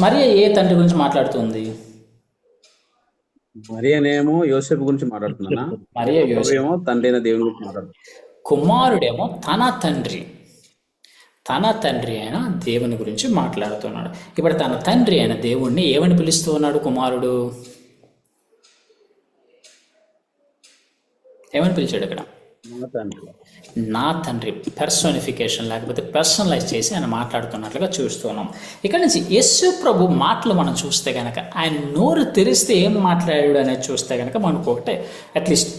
మరియ ఏ తండ్రి గురించి మాట్లాడుతుంది? మరియనేమో యోసేపు గురించి మాట్లాడుతున్నా, మరియ ఏమో తండ్రి అయిన దేవుని గురించి మాట్లాడుతున్నా. కుమారుడేమో తన తండ్రి అయిన దేవుని గురించి మాట్లాడుతున్నాడు. ఇప్పుడు తన తండ్రి అయిన దేవుణ్ణి ఏమని పిలుస్తూ ఉన్నాడు కుమారుడు? ఏమని పిలిచాడు ఇక్కడ? నా తండ్రి. పర్సోనిఫికేషన్ లేకపోతే పర్సనలైజ్ చేసి ఆయన మాట్లాడుతున్నట్లుగా చూస్తున్నాం. ఇక్కడ నుంచి యేసు ప్రభు మాటలు మనం చూస్తే కనుక ఆయన నోరు తెరిస్తే ఏం మాట్లాడాడు అనేది చూస్తే కనుక మనకు ఒకటే అట్లీస్ట్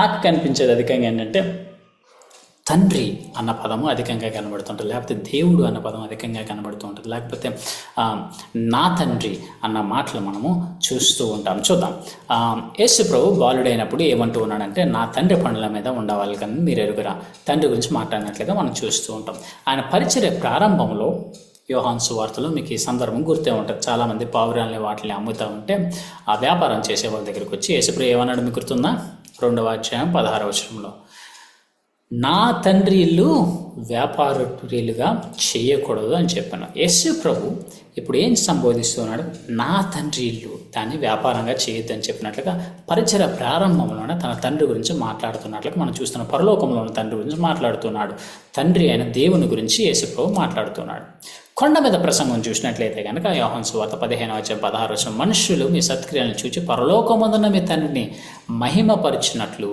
నాకు కనిపించేది అధికంగా ఏంటంటే తండ్రి అన్న పదము అధికంగా కనబడుతుంటుంది, లేకపోతే దేవుడు అన్న పదం అధికంగా కనబడుతూ ఉంటుంది, లేకపోతే నా తండ్రి అన్న మాటలు మనము చూస్తూ ఉంటాం. చూద్దాం. యేసు ప్రభు బాలుడైనప్పుడు ఏమంటూ ఉన్నాడంటే నా తండ్రి పనుల మీద ఉండవాలి కానీ మీరు ఎరుగురా, తండ్రి గురించి మాట్లాడినట్లుగా మనం చూస్తూ ఉంటాం. ఆయన పరిచర్య ప్రారంభంలో యోహాను సువార్తలో మీకు ఈ సందర్భం గుర్తే ఉంటుంది. చాలామంది పావురాలని వాటిని అమ్ముతూ ఉంటే ఆ వ్యాపారం చేసే వాళ్ళ దగ్గరికి వచ్చి యేసు ప్రభు ఏమన్నాడు మీకు గుర్తుందా? 2వ అధ్యాయం 16వ వచనంలో, నా తండ్రి ఇల్లు వ్యాపారులుగా చేయకూడదు అని చెప్పాను. యేసు ప్రభు ఇప్పుడు ఏం సంబోధిస్తున్నాడు? నా తండ్రి ఇల్లు, దాన్ని వ్యాపారంగా చేయొద్దని చెప్పినట్లుగా పరిచయ ప్రారంభంలోనే తన తండ్రి గురించి మాట్లాడుతున్నట్లుగా మనం చూస్తున్నాం. పరలోకంలో ఉన్న తండ్రి గురించి మాట్లాడుతున్నాడు. తండ్రి అయిన దేవుని గురించి యేసు ప్రభు మాట్లాడుతున్నాడు. కొండ మీద ప్రసంగం చూసినట్లయితే కనుక యోహాను సువార్త 15వ అధ్యాయం 16వ వచనం, మనుషులు మీ సత్క్రియలను చూచి పరలోకమందున్న మీ తండ్రిని మహిమపరిచినట్లు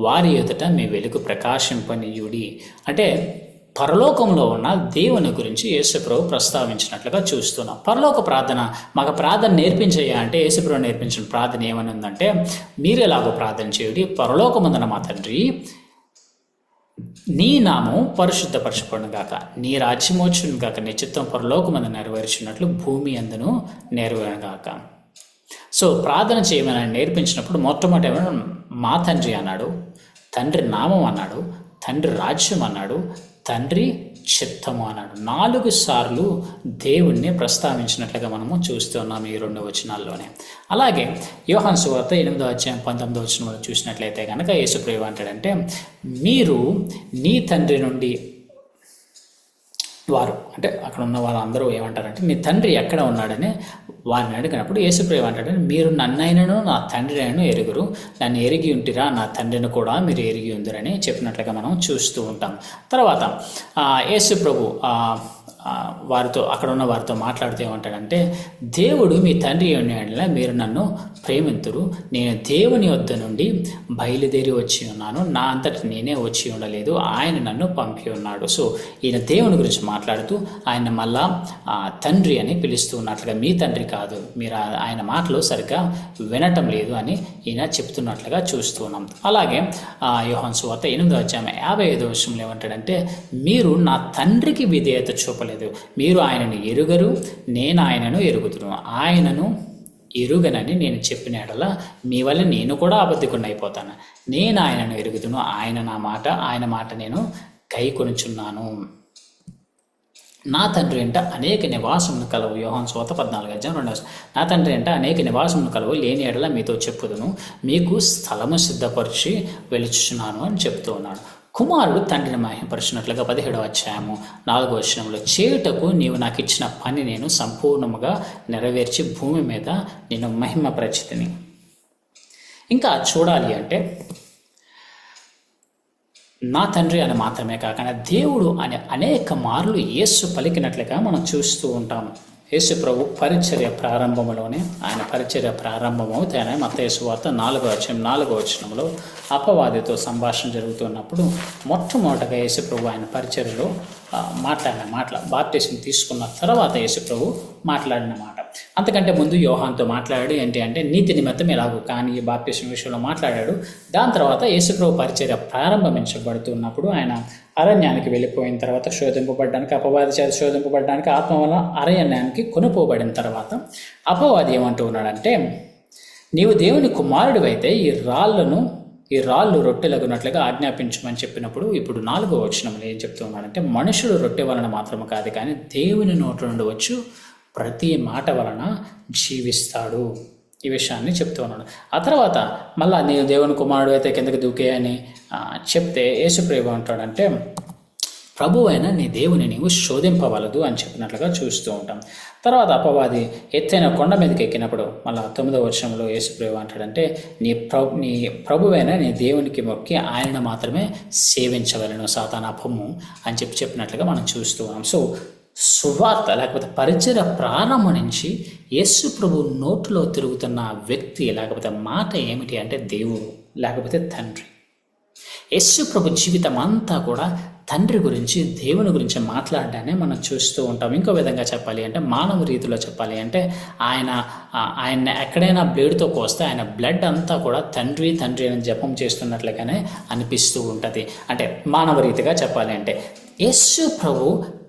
వారి ఎదుట మీ వెలుగు ప్రకాశింపనీయుడి. అంటే పరలోకంలో ఉన్న దేవుని గురించి యేసుప్రభు ప్రస్తావించినట్లుగా చూస్తున్నాం. పరలోక ప్రార్థన మాకు ప్రార్థన నేర్పించయ్యా అంటే యేసుప్రభు నేర్పించిన ప్రార్థన ఏమని ఉందంటే, మీరు ఎలాగో ప్రార్థన చేయుడి, పరలోకమందున మా తండ్రి నీ నామం పరిశుద్ధపరచబడును గాక, నీ రాజ్యం వచ్చును గాక, నీ చిత్తం పరలోకమందు నెరవేర్చినట్లు భూమి అందును నెరవేరును గాక. సో ప్రార్థన చేయమని నేర్పించినప్పుడు మొట్టమొదటి మా తండ్రి అన్నాడు, తండ్రి నామం అన్నాడు, తండ్రి రాజ్యం అన్నాడు, తండ్రి చిత్తము అన్నాడు. 4 సార్లు దేవుణ్ణి ప్రస్తావించినట్లుగా మనము చూస్తున్నాము ఈ 2 వచనాల్లోనే. అలాగే యోహాను సువార్త 8వ అధ్యాయం 19వ వచనంలో చూసినట్లయితే కనుక యేసుప్రభు అంటాడంటే, మీరు నీ తండ్రి నుండి వారు అంటే అక్కడ ఉన్న వాళ్ళందరూ ఏమంటారంటే నీ తండ్రి ఎక్కడ ఉన్నాడని వారిని అడిగినప్పుడు యేసుప్రభు అంటాడని, మీరు నన్నైనను నా తండ్రి అయినను ఎరుగురు, నన్ను ఎరిగి ఉంటిరా, నా తండ్రిని కూడా మీరు ఎరిగి ఉందిరని చెప్పినట్లుగా మనం చూస్తూ ఉంటాం. తర్వాత యేసుప్రభు వారితో అక్కడ ఉన్న వారితో మాట్లాడుతూ ఏమంటాడంటే, దేవుడు మీ తండ్రి అయిన మీరు నన్ను ప్రేమింతురు, నేను దేవుని వద్ద నుండి బయలుదేరి వచ్చి ఉన్నాను, నా అంతటి నేనే వచ్చి ఉండలేదు, ఆయన నన్ను పంపి ఉన్నాడు. సో ఈయన దేవుని గురించి మాట్లాడుతూ ఆయన మళ్ళా తండ్రి అని పిలుస్తూ ఉన్నట్లుగా, మీ తండ్రి కాదు, మీరు ఆయన మాటలు సరిగ్గా వినటం లేదు అని ఈయన చెప్తున్నట్లుగా చూస్తూ ఉన్నాం. అలాగే యోహాను సువార్త 8వ అధ్యాయం 55వ వచనంలో ఏమంటాడంటే, మీరు నా తండ్రికి విధేయత చూపలేదు, మీరు ఆయనను ఎరుగరు, నేను ఆయనను ఎరుగుదును, ఆయనను ఎరుగనని నేను చెప్పిన ఎడల మీ వల్ల నేను కూడా అబద్ధికుడిని అయిపోతాను, నేను ఆయనను ఎరుగుదును, ఆయన మాట నేను గైకొనుచున్నాను. నా తండ్రి అంటే అనేక నివాసమును కలవు. యోహాను సువార్త 14వ అధ్యాయం 2వ వచనం. నా తండ్రి అంటే అనేక నివాసమును కలవు, లేని ఎడల మీతో చెప్పుదును, మీకు స్థలము సిద్ధపరిచి వెలుచుచున్నాను అని చెప్తూ ఉన్నాడు. కుమారుడు తండ్రిని మహిమపరిచినట్లుగా 17వ అధ్యాయము 4వ వచనంలో, చేయుటకు నీవు నాకు ఇచ్చిన పని నేను సంపూర్ణముగా నెరవేర్చి భూమి మీద నేను మహిమపరచితిని. ఇంకా చూడాలి అంటే నా తండ్రి అని మాత్రమే కాకుండా దేవుడు అనే అనేక మార్లు యేసు పలికినట్లుగా మనం చూస్తూ ఉంటాం. యేసు ప్రభు పరిచర్య ప్రారంభంలోనే, ఆయన పరిచర్య ప్రారంభమవుతాయని మత్తయి సువార్త 4వ అధ్యాయం 4వ వచనంలో అపవాదితో సంభాషణ జరుగుతున్నప్పుడు మొట్టమొదటగా యేసు ప్రభు ఆయన పరిచర్యలో మాట్లాడిన మాటల, బాప్టిజం తీసుకున్న తర్వాత యేసు ప్రభు మాట్లాడిన మాట. అంతకంటే ముందు యోహాన్తో మాట్లాడాడు. ఏంటి అంటే నీతి నిమిత్తం ఎలాగూ, కానీ ఈ బాప్టిజం విషయంలో మాట్లాడాడు. దాని తర్వాత యేసు ప్రభు పరిచర్య ప్రారంభించబడుతున్నప్పుడు ఆయన అరణ్యానికి వెళ్ళిపోయిన తర్వాత శోధింపబడ్డానికి, అపవాది చేత శోధింపబడ్డానికి, ఆత్మ వల్ల అరణ్యానికి కొనుపోబడిన తర్వాత అపవాది ఏమంటూ ఉన్నాడంటే, నీవు దేవుని కుమారుడు అయితే ఈ రాళ్ళు రొట్టెలగునట్లుగా ఆజ్ఞాపించమని చెప్పినప్పుడు ఇప్పుడు 4వ వచనంలో ఏం చెప్తూ ఉన్నాడంటే, మనుషుడు రొట్టె వలన మాత్రమే కాదు కానీ దేవుని నోటి నుండి వచ్చు ప్రతి మాట వలన జీవిస్తాడు. ఈ విషయాన్ని చెప్తూ ఉన్నాడు. ఆ తర్వాత మళ్ళా నీవు దేవుని కుమారుడు అయితే కిందకి దూకే అని చెప్తే యేసుప్రభు అంటాడంటే, ప్రభు అయిన నీ దేవుని నీవు శోధింపవలదు అని చెప్పినట్లుగా చూస్తూ ఉంటాం. తర్వాత అపవాది ఎత్తైన కొండ మీదకి ఎక్కినప్పుడు మళ్ళీ 9వ వచనంలో యేసుప్రభు అంటాడంటే, నీ ప్రభువైన నీ దేవునికి మొక్కి ఆయన మాత్రమే సేవించవలను, సాతాను అపము అని చెప్పినట్లుగా మనం చూస్తూ ఉన్నాం. సో సువార్త లేకపోతే పరిచర్య ప్రారంభం నుంచి యేసు ప్రభు నోట్లో తిరుగుతున్న వ్యక్తి లేకపోతే మాట ఏమిటి అంటే దేవుడు లేకపోతే తండ్రి. యేసు ప్రభు జీవితం అంతా కూడా తండ్రి గురించి, దేవుని గురించి మాట్లాడడానే మనం చూస్తూ ఉంటాం. ఇంకో విధంగా చెప్పాలి అంటే, మానవ రీతిలో చెప్పాలి అంటే, ఆయన ఎక్కడైనా బ్లేడ్తో కోస్తే ఆయన బ్లడ్ అంతా కూడా తండ్రి తండ్రి అని జపం చేస్తున్నట్లుగానే అనిపిస్తూ ఉంటుంది. అంటే మానవ రీతిగా చెప్పాలి అంటే యేసు ప్రభు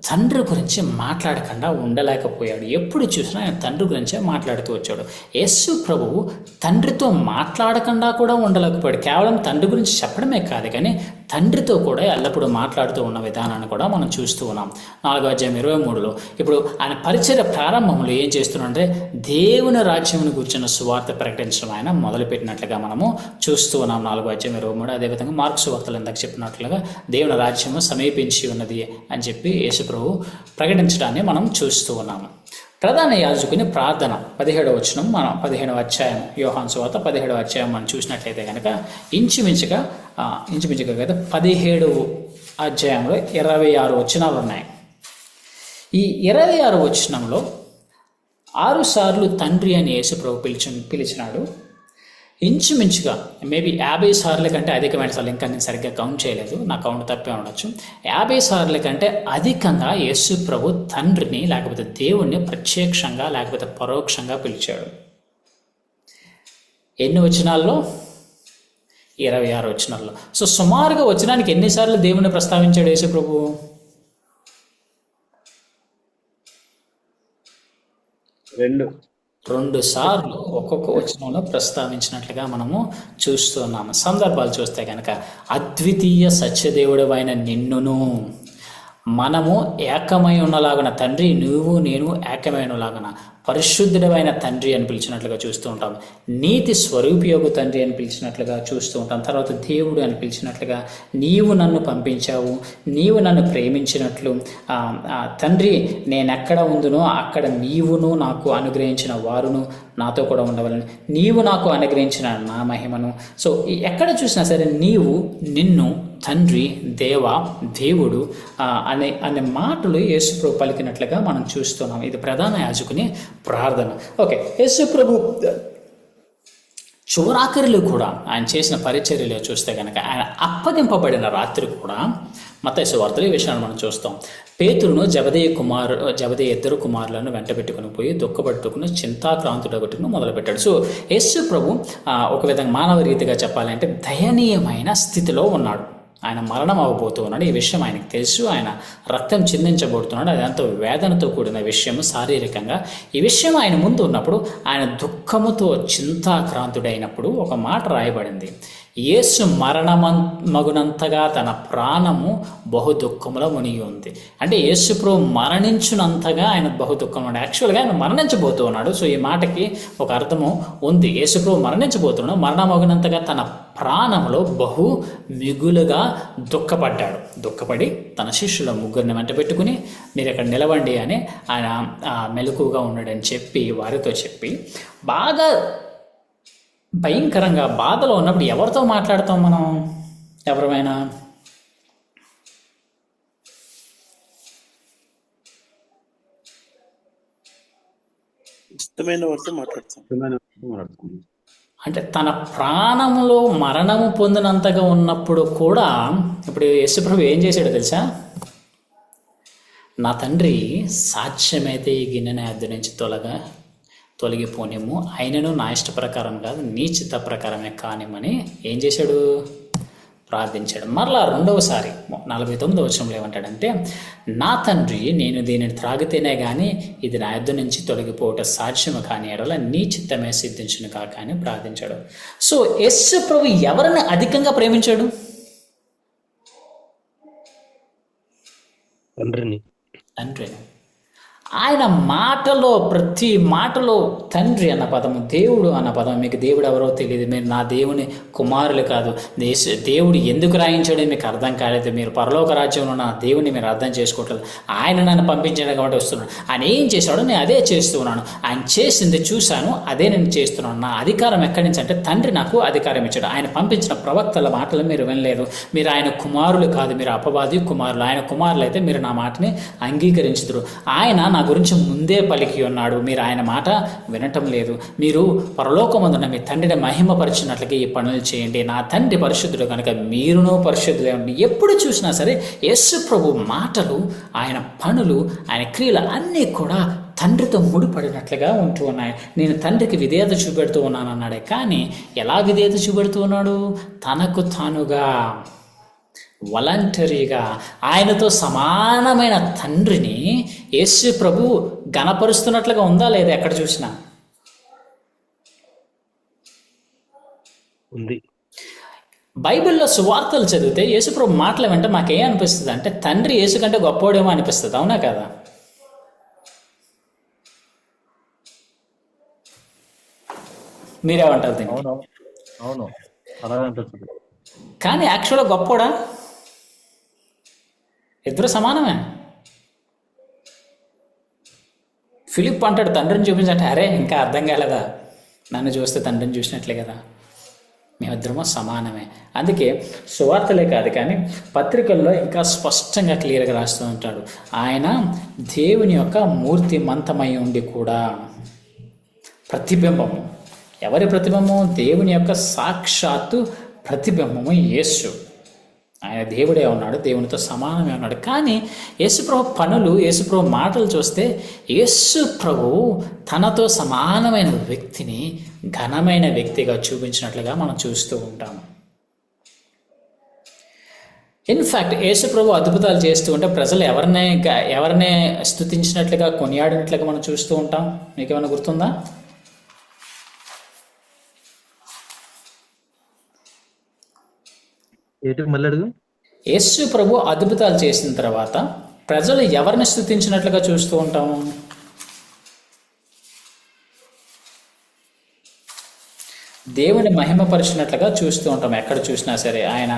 తండ్రి గురించి మాట్లాడకుండా ఉండలేకపోయాడు. ఎప్పుడు చూసినా ఆయన తండ్రి గురించే మాట్లాడుతూ వచ్చాడు. యేసు ప్రభువు తండ్రితో మాట్లాడకుండా కూడా ఉండలేకపోయాడు. కేవలం తండ్రి గురించి చెప్పడమే కాదు కానీ తండ్రితో కూడా ఎల్లప్పుడూ మాట్లాడుతూ ఉన్న విధానాన్ని కూడా మనం చూస్తూ ఉన్నాం. 4వ అధ్యాయం 23లో ఇప్పుడు ఆయన పరిచర్య ప్రారంభంలో ఏం చేస్తున్నాడంటే దేవుని రాజ్యమును కూర్చున్న సువార్త ప్రకటించడం ఆయన మొదలుపెట్టినట్లుగా మనము చూస్తూ ఉన్నాం. 4వ అధ్యాయం 23. అదేవిధంగా మార్కు సువార్తలు ఇందాక చెప్పినట్లుగా దేవుని రాజ్యము సమీపించి ఉన్నది అని చెప్పి యేసు ప్రభు ప్రకటించడాన్ని మనం చూస్తూ ఉన్నాము. ప్రధాన యాజకుని ప్రార్థన 17వ వచనం, మనం 15వ అధ్యాయం యోహాను సువార్త 17వ అధ్యాయం మనం చూసినట్లయితే కనుక ఇంచుమించుగా కదా 17వ అధ్యాయంలో 26 వచనాలు ఉన్నాయి. ఈ 26 వచనంలో 6 సార్లు తండ్రి అని యేసు ప్రభు పిలిచినాడు. ఇంచుమించుగా మేబీ 50 సార్ల కంటే అధికమైన సార్లు, ఇంకా నేను సరిగ్గా కౌంట్ చేయలేదు, నా కౌంట్ తప్పే ఉండొచ్చు, 50 సార్ల కంటే అధికంగా యేసు ప్రభు తండ్రిని లేకపోతే దేవుణ్ణి ప్రత్యక్షంగా లేకపోతే పరోక్షంగా పిలిచాడు. ఎన్ని వచనాల్లో? 26 వచనాల్లో. సో సుమారుగా వచనానికి ఎన్నిసార్లు దేవుణ్ణి ప్రస్తావించాడు యేసు ప్రభు? 2 సార్లు ఒక్కొక్క వచనంలో ప్రస్తావించినట్లుగా మనము చూస్తున్నాము. సందర్భాలు చూస్తే కనుక అద్వితీయ సత్యదేవుడవైన నిన్నును మనము ఏకమై ఉన్నలాగున, తండ్రి నువ్వు నేను ఏకమై ఉన్నలాగున, పరిశుద్ధుడమైన తండ్రి అని పిలిచినట్లుగా చూస్తూ ఉంటాం. నీతి స్వరూపియోగు తండ్రి అని పిలిచినట్లుగా చూస్తూ ఉంటాం. తర్వాత దేవుడు అని పిలిచినట్లుగా, నీవు నన్ను పంపించావు, నీవు నన్ను ప్రేమించినట్లు, తండ్రి నేనెక్కడ ఉందునో అక్కడ నీవును నాకు అనుగ్రహించిన వారును నాతో కూడా ఉండవాలని, నీవు నాకు అనుగ్రహించిన నా మహిమను. సో ఎక్కడ చూసినా సరే నీవు, నిన్ను, తండ్రి, దేవ, దేవుడు అనే మాటలు యేసుప్రభు పలికినట్లుగా మనం చూస్తున్నాం. ఇది ప్రధాన యాజకుని ప్రార్థన. ఓకే, యేసుప్రభు చివరాఖరిలో కూడా ఆయన చేసిన పరిచర్యలో చూస్తే కనుక ఆయన అప్పగింపబడిన రాత్రి కూడా మత్తయి సువార్తలో ఈ విషయాన్ని మనం చూస్తాం. పేతురును జబదేయ ఇద్దరు కుమారులను వెంట పెట్టుకుని పోయి దుఃఖపట్టుకుని చింతాక్రాంతుడగొట్టుకుని మొదలుపెట్టాడు. సో యేసు ప్రభు ఒక విధంగా మానవ రీతిగా చెప్పాలంటే దయనీయమైన స్థితిలో ఉన్నాడు. ఆయన మరణం అవ్వబోతూ ఉన్నాడు. ఈ విషయం ఆయనకు తెలుసు. ఆయన రక్తం చిందించబోతున్నాడు. అదంతా వేదనతో కూడిన విషయం శారీరకంగా. ఈ విషయం ఆయన ముందు ఉన్నప్పుడు ఆయన దుఃఖముతో చింతాక్రాంతుడైనప్పుడు ఒక మాట రాయబడింది, యేసు మరణమగునంతగా తన ప్రాణము బహు దుఃఖంలో మునిగి ఉంది. అంటే యేసు ప్రభు మరణించునంతగా ఆయన బహు దుఃఖంలో ఉన్నాడు. యాక్చువల్గా ఆయన మరణించబోతూ ఉన్నాడు. సో ఈ మాటకి ఒక అర్థము ఉంది. యేసు ప్రభు మరణించబోతున్నాడు. మరణమగునంతగా తన ప్రాణంలో బహు మిగులుగా దుఃఖపడి తన శిష్యుల ముగ్గురిని వెంట పెట్టుకుని మీరు ఇక్కడ నిలవండి అని ఆయన మెలకుగా ఉన్నాడని చెప్పి వారితో చెప్పి బాగా భయంకరంగా బాధలో ఉన్నప్పుడు ఎవరితో మాట్లాడతాం మనం? ఎవరైనా ఇష్టమైన వారితో మాట్లాడతాం. అంటే తన ప్రాణములో మరణము పొందినంతగా ఉన్నప్పుడు కూడా ఇప్పుడు యేసుప్రభు ఏం చేశాడో తెలుసా? నా తండ్రి సాధ్యమైతే ఈ గిన్నెని అద్దె నుంచి తొలగిపోనేమో, అయినను నా ఇష్ట ప్రకారం కాదు నీ చిత్త ప్రకారమే కానిమని ఏం చేశాడు? ప్రార్థించాడు. మరలా రెండవసారి 49వ వచనంలో ఏమంటాడంటే, నా తండ్రి నేను దీనిని త్రాగితేనే కానీ ఇది నా యొద్ద నుంచి తొలగిపోవటం సాధ్యము కాని ఎడల నీ చిత్తమే సిద్ధించును కాక అని ప్రార్థించాడు. సో యేసు ప్రభు ఎవరిని అధికంగా ప్రేమించాడు? తండ్రిని. ఆయన మాటలో ప్రతి మాటలో తండ్రి అన్న పదము, దేవుడు అన్న పదం, మీకు దేవుడు ఎవరో తెలియదు, మీరు నా దేవుని కుమారులు కాదు, దేవుడు ఎందుకు రాయించాడో మీకు అర్థం కాలేదు, మీరు పరలోక రాజ్యంలో నా దేవుని మీరు అర్థం చేసుకోవట్లేదు, ఆయన నన్ను పంపించాడు కాబట్టి వస్తున్నాను, ఆయన ఏం చేశాడో నేను అదే చేస్తున్నాను, ఆయన చేసింది చూశాను అదే నేను చేస్తున్నాను, నా అధికారం ఎక్కడి నుంచి అంటే తండ్రి నాకు అధికారం ఇచ్చాడు, ఆయన పంపించిన ప్రవక్తల మాటలు మీరు వినలేదు, మీరు ఆయన కుమారులు కాదు, మీరు అపవాది కుమారులు, ఆయన కుమారులు అయితే మీరు నా మాటని అంగీకరించుదురు, ఆయన నా గురించి ముందే పలికి ఉన్నాడు, మీరు ఆయన మాట వినటం లేదు, మీరు పరలోకమందున మీ తండ్రిని మహిమపరిచినట్లుగా ఈ పనులు చేయండి, నా తండ్రి పరిశుద్ధుడు కనుక మీరును పరిశుద్ధులే ఉండి. ఎప్పుడు చూసినా సరే యేసు ప్రభు మాటలు, ఆయన పనులు, ఆయన క్రియలు అన్నీ కూడా తండ్రితో ముడిపడినట్లుగా ఉంటూ ఉన్నాయి. నేను తండ్రికి విధేయత చూపెడుతూ ఉన్నాను అన్నాడే, కానీ ఎలా విధేయత చూపెడుతూ ఉన్నాడు? తనకు తానుగా, వాలంటరీగా ఆయనతో సమానమైన తండ్రిని యేసు ప్రభు గణపరుస్తున్నట్లుగా ఉందా లేదా? ఎక్కడ చూసినా ఉంది. బైబిల్లో సువార్తలు చదివితే యేసు ప్రభు మాటలు వెంట మాకేం అనిపిస్తుంది అంటే తండ్రి యేసు కంటే గొప్పవాడేమో అనిపిస్తుంది. అవునా కదా? మీరేమంటారు దీన్ని? అవును, అలాగే అనిపిస్తుంది. కానీ యాక్చువల్గా గొప్పవాడా? ఇద్దరు సమానమే. ఫిలిప్ అంటాడు తండ్రిని చూపించంటే, అరే ఇంకా అర్థం కాలేదా, నన్ను చూస్తే తండ్రిని చూసినట్లే కదా, మేమిద్దరమో సమానమే. అందుకే సువార్తలే కాదు కానీ పత్రికల్లో ఇంకా స్పష్టంగా క్లియర్గా రాస్తూ ఉంటాడు, ఆయన దేవుని యొక్క మూర్తిమంతమై ఉండి కూడా ప్రతిబింబము. ఎవరి ప్రతిబింబము? దేవుని యొక్క సాక్షాత్తు ప్రతిబింబము యేసు. ఆయన దేవుడే ఉన్నాడు, దేవునితో సమానమే ఉన్నాడు. కానీ యేసుప్రభు పనులు, యేసుప్రభు మాటలు చూస్తే యేసుప్రభు తనతో సమానమైన వ్యక్తిని ఘనమైన వ్యక్తిగా చూపించినట్లుగా మనం చూస్తూ ఉంటాము. ఇన్ఫ్యాక్ట్ యేసుప్రభు అద్భుతాలు చేస్తూ ఉంటే ప్రజలు ఎవరినే స్తుతించినట్లుగా, కొనియాడినట్లుగా మనం చూస్తూ ఉంటాం. మీకేమైనా గుర్తుందా? మళ్ళీ అడుగు. యేసు ప్రభు అద్భుతాలు చేసిన తర్వాత ప్రజలు ఎవరిని స్తుతించినట్లుగా చూస్తూ ఉంటాము? దేవుని మహిమపరిచినట్లుగా చూస్తూ ఉంటాం. ఎక్కడ చూసినా సరే ఆయన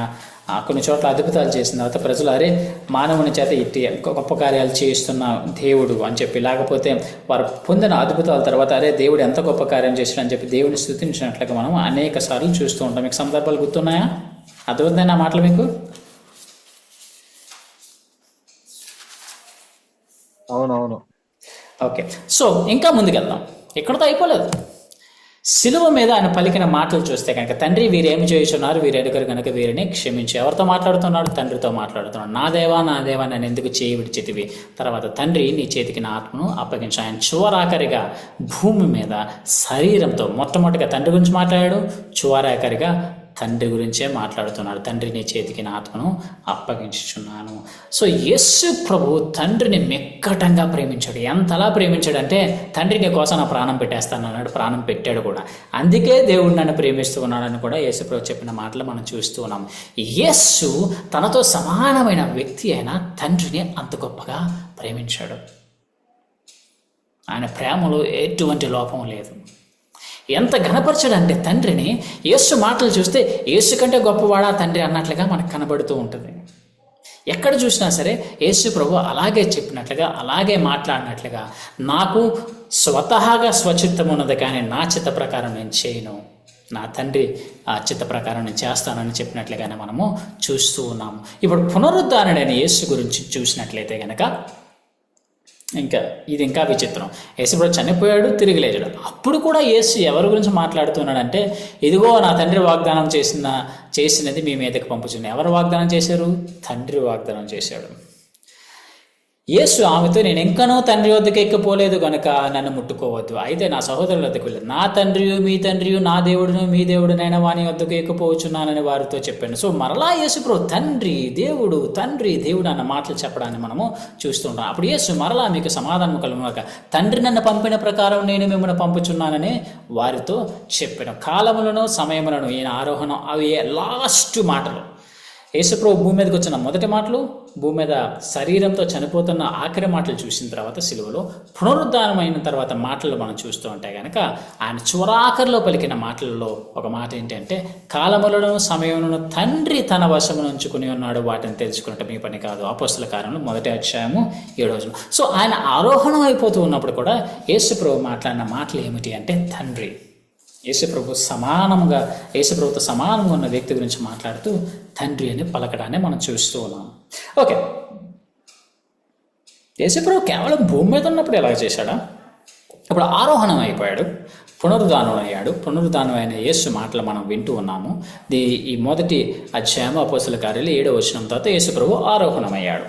కొన్ని చోట్ల అద్భుతాలు చేసిన తర్వాత ప్రజలు అరే మానవుని చేత ఇట్టి గొప్ప కార్యాలు చేస్తున్న దేవుడు అని చెప్పి, లేకపోతే వారు పొందిన అద్భుతాల తర్వాత అరే దేవుడు ఎంత గొప్ప కార్యం చేశాడని చెప్పి దేవుని స్తుతించినట్లుగా మనం అనేక సార్లు చూస్తూ ఉంటాం. మీకు సందర్భాలు గుర్తున్నాయా? అర్థమైందా నా మాటలు మీకు? అవునవును. ఓకే, సో ఇంకా ముందుకెళ్దాం. ఇక్కడతో అయిపోలేదు. సిలువ మీద ఆయన పలికిన మాటలు చూస్తే కనుక, తండ్రి వీరేమి చేయుచున్నారు, వీరెడుగరు కనుక వీరిని క్షమించి. ఎవరితో మాట్లాడుతున్నాడు? తండ్రితో మాట్లాడుతున్నాడు. నా దేవా నన్ను ఎందుకు చేయి విడిచితివి? తర్వాత తండ్రి నీ చేతికి నా ఆత్మను అప్పగించు. ఆయన చివరాఖరిగా భూమి మీద శరీరంతో మొట్టమొదటిగా తండ్రి గురించి మాట్లాడాడు, చివరాఖరిగా తండ్రి గురించే మాట్లాడుతున్నాడు. తండ్రి నీ చేతికి నా ఆత్మను అప్పగించుచున్నాను. సో యేసు ప్రభు తండ్రిని మెక్కటంగా ప్రేమించాడు. ఎంతలా ప్రేమించాడంటే, తండ్రి నీ కోసం నా ప్రాణం పెట్టేస్తాను అన్నాడు. ప్రాణం పెట్టాడు కూడా. అందుకే దేవుడు నన్ను ప్రేమిస్తూ ఉన్నాడని కూడా యేసు ప్రభు చెప్పిన మాటలు మనం చూస్తూ ఉన్నాం. యేసు తనతో సమానమైన వ్యక్తి అయిన తండ్రిని అంత గొప్పగా ప్రేమించాడు. ఆయన ప్రేమలో ఎటువంటి లోపం లేదు. ఎంత ఘనపరచాడంటే తండ్రిని, యేసు మాటలు చూస్తే యేసు కంటే గొప్పవాడా తండ్రి అన్నట్లుగా మనకు కనబడుతూ ఉంటుంది. ఎక్కడ చూసినా సరే యేసు ప్రభు అలాగే చెప్పినట్లుగా, అలాగే మాట్లాడినట్లుగా, నాకు స్వతహాగా స్వచిత్తం ఉన్నది కానీ నా చిత్త ప్రకారం నేను చేయను, నా తండ్రి ఆ చిత్త ప్రకారం నేను చేస్తానని చెప్పినట్లుగానే మనము చూస్తూ ఉన్నాము. ఇప్పుడు పునరుద్ధరణైన యేసు గురించి చూసినట్లయితే కనుక ఇంకా విచిత్రం. యేసు ప్రభు చనిపోయాడు, తిరిగి లేచాడు. అప్పుడు కూడా యేసు ఎవరి గురించి మాట్లాడుతున్నాడంటే, ఇదిగో నా తండ్రి వాగ్దానం చేసినది మీ మీదకి పంపుచున్నాను. ఎవరు వాగ్దానం చేశారు? తండ్రి వాగ్దానం చేశాడు. యేసు ఆమెతో, నేను ఇంకనూ తండ్రి వద్దకు ఎక్కిపోలేదు కనుక నన్ను ముట్టుకోవద్దు. అయితే నా సహోదరుల వద్దకు వెళ్ళదు. నా తండ్రియు మీ తండ్రియు, నా దేవుడును మీ దేవుడునైనా వాని వద్దకు ఎక్కిపోవచ్చున్నానని వారితో చెప్పాను. సో మరలా యేసు ప్రభు తండ్రి దేవుడు అన్న మాటలు చెప్పడాన్ని మనము చూస్తుంటాం. అప్పుడు యేసు మరలా మీకు సమాధానం కలుగుగాక, తండ్రి నన్ను పంపిన ప్రకారం నేను మిమ్మల్ని పంపుచున్నానని వారితో చెప్పాను. కాలములను సమయములను, ఈయన ఆరోహణం, అవి లాస్ట్ మాటలు. యేసుప్రభు భూమి మీదకి వచ్చిన మొదటి మాటలు, భూమి మీద శరీరంతో చనిపోతున్న ఆఖరి మాటలు చూసిన తర్వాత సిలువలో, పునరుద్ధానం అయిన తర్వాత మాటలు మనం చూస్తూ ఉంటే కనుక, ఆయన చివరాఖరిలో పలికిన మాటలలో ఒక మాట ఏంటంటే, కాలములను సమయములను తండ్రి తన వశమును ఉంచుకుని ఉన్నాడు, వాటిని తెలుసుకున్నట్టు మీ పని కాదు. అపోస్తల కార్యములు 1:7. సో ఆయన ఆరోహణం అయిపోతూ ఉన్నప్పుడు కూడా యేసుప్రభు మాట్లాడిన మాటలు ఏమిటి అంటే తండ్రి. యేసుప్రభుతో సమానంగా ఉన్న వ్యక్తి గురించి మాట్లాడుతూ తండ్రి అని పలకడాన్ని మనం చూస్తూ ఉన్నాం. ఓకే, యేసుప్రభు కేవలం భూమి మీద ఉన్నప్పుడు ఎలా చేశాడా? ఇప్పుడు ఆరోహణం అయిపోయాడు, పునరుద్ధానం అయ్యాడు. పునరుద్ధానం అయిన యేసు మాటలు మనం వింటూ ఉన్నాము. ఈ మొదటి అధ్యాయం అపోస్తల కార్యాలు 7వ వచనం తర్వాత యేసుప్రభు ఆరోహణం అయ్యాడు,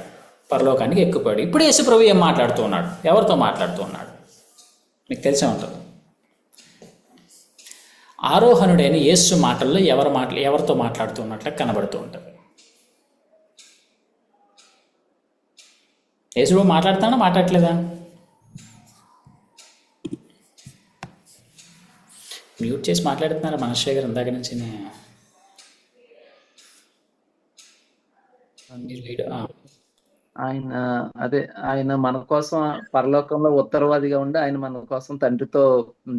పరలోకానికి ఎక్కిపోయాడు. ఇప్పుడు యేసుప్రభు ఏం మాట్లాడుతూ ఉన్నాడు? ఎవరితో మాట్లాడుతూ ఉన్నాడు? మీకు తెలిసే ఉంటుంది. ఆరోహణుడైన యేసు మాటల్లో ఎవరితో మాట్లాడుతూ ఉన్నట్లు కనబడుతూ ఉంటుంది. యేసు మాట్లాడుతాడా, మాట్లాడట్లేదా? మ్యూట్ చేసి మాట్లాడుతున్నారా మనశ్రీ గారు ఇందాక నుంచి? ఆయన మన కోసం పరలోకంలో ఉత్తరవాదిగా ఉండి ఆయన మన కోసం తండ్రితో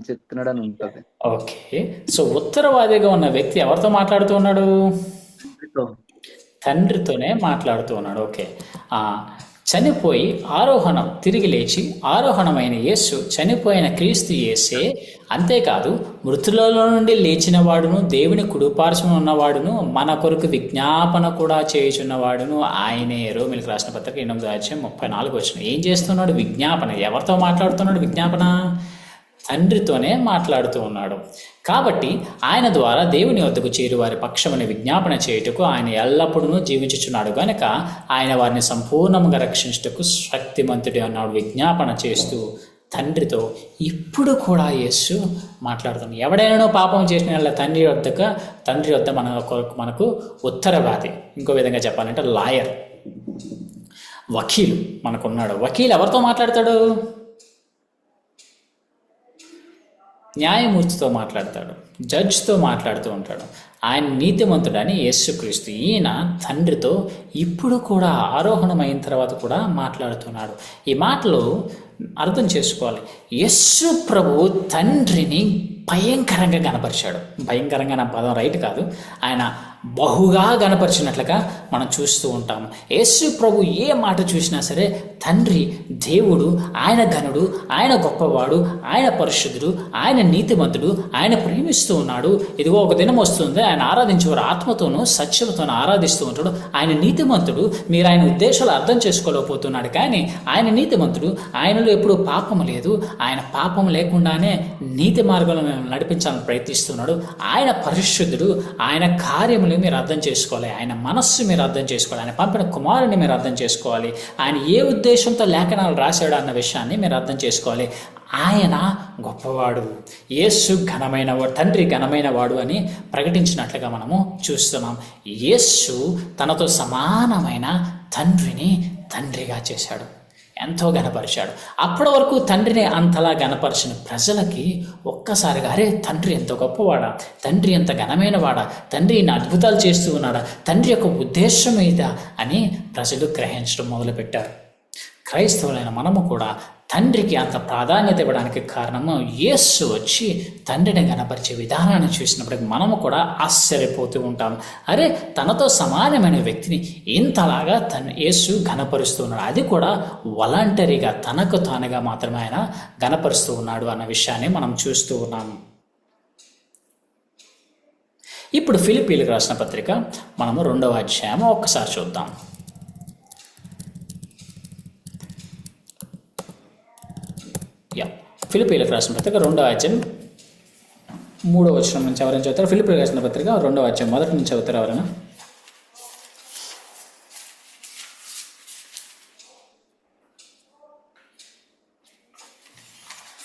చెప్తున్నాడు అని ఉంటది. ఓకే, సో ఉత్తరవాదిగా ఉన్న వ్యక్తి ఎవరితో మాట్లాడుతూ ఉన్నాడు? తండ్రితోనే మాట్లాడుతూ ఉన్నాడు. ఓకే, చనిపోయి తిరిగి లేచి ఆరోహణమైన యేసు, చనిపోయిన క్రీస్తు యేసే. అంతేకాదు, మృతులలో నుండి లేచిన వాడును, దేవుని కుడిపార్శ్వమున ఉన్నవాడును, మన కొరకు విజ్ఞాపన కూడా చేయుచున్నవాడును ఆయనే. రోమీయులకు రాసిన పత్రిక 8:34. ఏం చేస్తున్నాడు? విజ్ఞాపన. ఎవరితో మాట్లాడుతున్నాడు? విజ్ఞాపన తండ్రితోనే మాట్లాడుతూ ఉన్నాడు. కాబట్టి ఆయన ద్వారా దేవుని వద్దకు చేరి వారి పక్షమని విజ్ఞాపన చేయుటకు ఆయన ఎల్లప్పుడూ జీవించుచున్నాడు గనుక ఆయన వారిని సంపూర్ణంగా రక్షించుటకు శక్తిమంతుడే అన్నాడు. విజ్ఞాపన చేస్తూ తండ్రితో ఇప్పుడు కూడా యేసు మాట్లాడుతున్నాడు. ఎవడైనా పాపం చేసిన తండ్రి వద్ద మనకు ఉత్తరవాది, ఇంకో విధంగా చెప్పాలంటే లాయర్, వకీలు మనకున్నాడు. వకీలు ఎవరితో మాట్లాడతాడు? న్యాయమూర్తితో మాట్లాడతాడు, జడ్జితో మాట్లాడుతూ ఉంటాడు. ఆయన నీతిమంతుడని యేసుక్రీస్తు. ఈయన తండ్రితో ఇప్పుడు కూడా ఆరోహణమైన తర్వాత కూడా మాట్లాడుతున్నాడు. ఈ మాటలు అర్థం చేసుకోవాలి. యేసు ప్రభు తండ్రిని భయంకరంగా కనపరిచాడు. భయంకరంగా నా పదం రైట్ కాదు. ఆయన బహుగా గణపరిచినట్లుగా మనం చూస్తూ ఉంటాము. యేసు ప్రభు ఏ మాట చూసినా సరే తండ్రి దేవుడు, ఆయన ఘనుడు, ఆయన గొప్పవాడు, ఆయన పరిశుద్ధుడు, ఆయన నీతిమంతుడు, ఆయన ప్రేమిస్తూ ఉన్నాడు. ఇదిగో ఒక దినం వస్తుంది, ఆయన ఆరాధించేవారు ఆత్మతోనూ సత్యతోనూ ఆరాధిస్తూ ఉంటాడు. ఆయన నీతిమంతుడు. మీరు ఆయన ఉద్దేశాలు అర్థం చేసుకోలేకపోతున్నాడు, కానీ ఆయన నీతిమంతుడు. ఆయనలో ఎప్పుడు పాపము లేదు. ఆయన పాపం లేకుండానే నీతి మార్గంలో నడిపించాలని ప్రయత్నిస్తున్నాడు. ఆయన పరిశుద్ధుడు. ఆయన కార్యములు మీరు అర్థం చేసుకోవాలి. ఆయన మనస్సు మీరు అర్థం చేసుకోవాలి. ఆయన పంపిన కుమారుని మీరు అర్థం చేసుకోవాలి. ఆయన ఏ ఉద్దేశంతో లేఖనాలు రాశాడు అన్న విషయాన్ని మీరు అర్థం చేసుకోవాలి. ఆయన గొప్పవాడు, యేసు ఘనమైన వాడు, తండ్రి ఘనమైన వాడు అని ప్రకటించినట్లుగా మనము చూస్తున్నాం. యేసు తనతో సమానమైన తండ్రిని తండ్రిగా చేశాడు, ఎంతో గణపరిచాడు. అప్పటి వరకు తండ్రిని అంతలా గణపరిచిన ప్రజలకి ఒక్కసారిగా అరే తండ్రి ఎంత గొప్పవాడా, తండ్రి ఎంత ఘనమైన వాడా, తండ్రి ఇన్ని అద్భుతాలు చేస్తూ ఉన్నాడా, తండ్రి యొక్క ఉద్దేశం ఇదా అని ప్రజలు గ్రహించడం మొదలుపెట్టారు. క్రైస్తవులైన మనము కూడా తండ్రికి అంత ప్రాధాన్యత ఇవ్వడానికి కారణము యేసు వచ్చి తండ్రిని గణపరిచే విధానాన్ని చూసినప్పటికీ మనము కూడా ఆశ్చర్యపోతూ ఉంటాం. అరే తనతో సమానమైన వ్యక్తిని ఇంతలాగా యేసు గణపరుస్తూ ఉన్నాడు, అది కూడా వాలంటరీగా తనకు తానుగా మాత్రమే ఆయన గణపరుస్తూ ఉన్నాడు అన్న విషయాన్ని మనం చూస్తూ ఉన్నాము. ఇప్పుడు ఫిలిప్పీలకు రాసిన పత్రిక మనము 2వ అధ్యాయం ఒక్కసారి చూద్దాం. ఫిలిప్పీలకు రాసిన పత్రిక 2వ అధ్యాయం 3వ వచనం నుంచి ఎవరైనా చదువుతారు? ఫిలిప్పీలకు రాసిన పత్రిక 2వ అధ్యాయం 1 నుంచి చదువుతారు ఎవరైనా?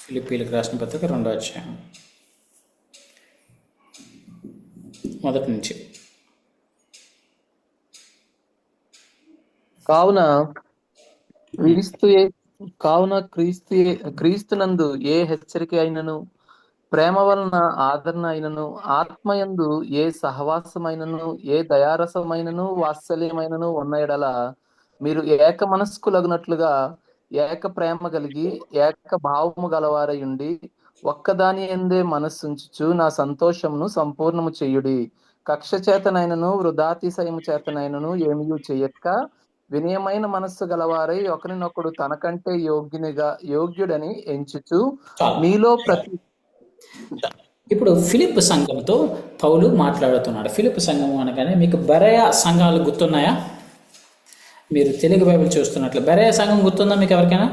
ఫిలిప్పీలకు రాసిన పత్రిక 2వ అధ్యాయం 1 నుంచి. కావున క్రీస్తునందు ఏ హెచ్చరిక అయినను, ప్రేమ వలన ఆదరణ అయినను, ఆత్మయందు ఏ సహవాసమైనను, ఏ దయారసమైనను, వాత్సల్యమైనను ఉన్న ఎడల మీరు ఏక మనస్కులగునట్లుగా ఏక ప్రేమ కలిగి ఏక భావము గలవారై ఉండి ఒక్కదాని ఎందే మనస్సుంచుచు నా సంతోషమును సంపూర్ణము చేయుడి. కక్ష చేతనైనను వృధాతిశయము చేతనైనను ఏమీ చేయక వినయమైన మనస్సు గలవారై ఒకరినొకడు తనకంటే యోగ్యుడని ఎంచుచు మీలో ప్రతి. ఇప్పుడు ఫిలిప్ సంఘంతో పౌలు మాట్లాడుతున్నాడు. ఫిలిప్ సంఘం అనగానే మీకు బెరయ సంఘాలు గుర్తున్నాయా? మీరు తెలుగు బైబిల్ చూస్తున్నట్లు బెరయ సంఘం గుర్తుందా మీకు ఎవరికైనా?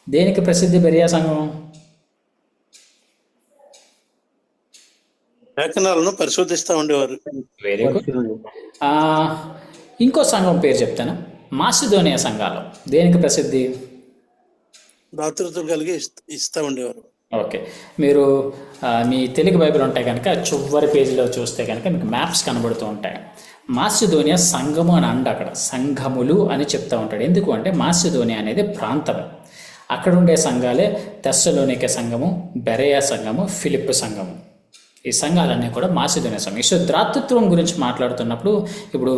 దేనికి ప్రసిద్ధి బెరయ సంఘం? లేఖనాలను పరిశోధిస్తూ ఉండేవారు. Very good. ఇంకో సంఘం పేరు చెప్తాను, మాసిదోనియా సంఘాలు దేనికి ప్రసిద్ధి? దాతృత్వం కలిగి ఇస్తూ ఉండేవారు. ఓకే, మీరు మీ తెలుగు బైబిల్ ఉంటాయి కనుక చివరి పేజీలో చూస్తే కనుక మీకు మ్యాప్స్ కనబడుతూ ఉంటాయి. మాసిదోనియా సంఘము అని అండ, అక్కడ సంఘములు అని చెప్తూ ఉంటాడు. ఎందుకు అంటే మాసిదోనియా అనేది ప్రాంతం, అక్కడ ఉండే సంఘాలే తెస్సలోనికే సంఘము, బెరయ సంఘము, ఫిలిప్ సంఘము. ఈ సంఘాలన్నీ కూడా మాసిదోనియా సంఘం. సో ద్రాతృత్వం గురించి మాట్లాడుతున్నప్పుడు ఇప్పుడు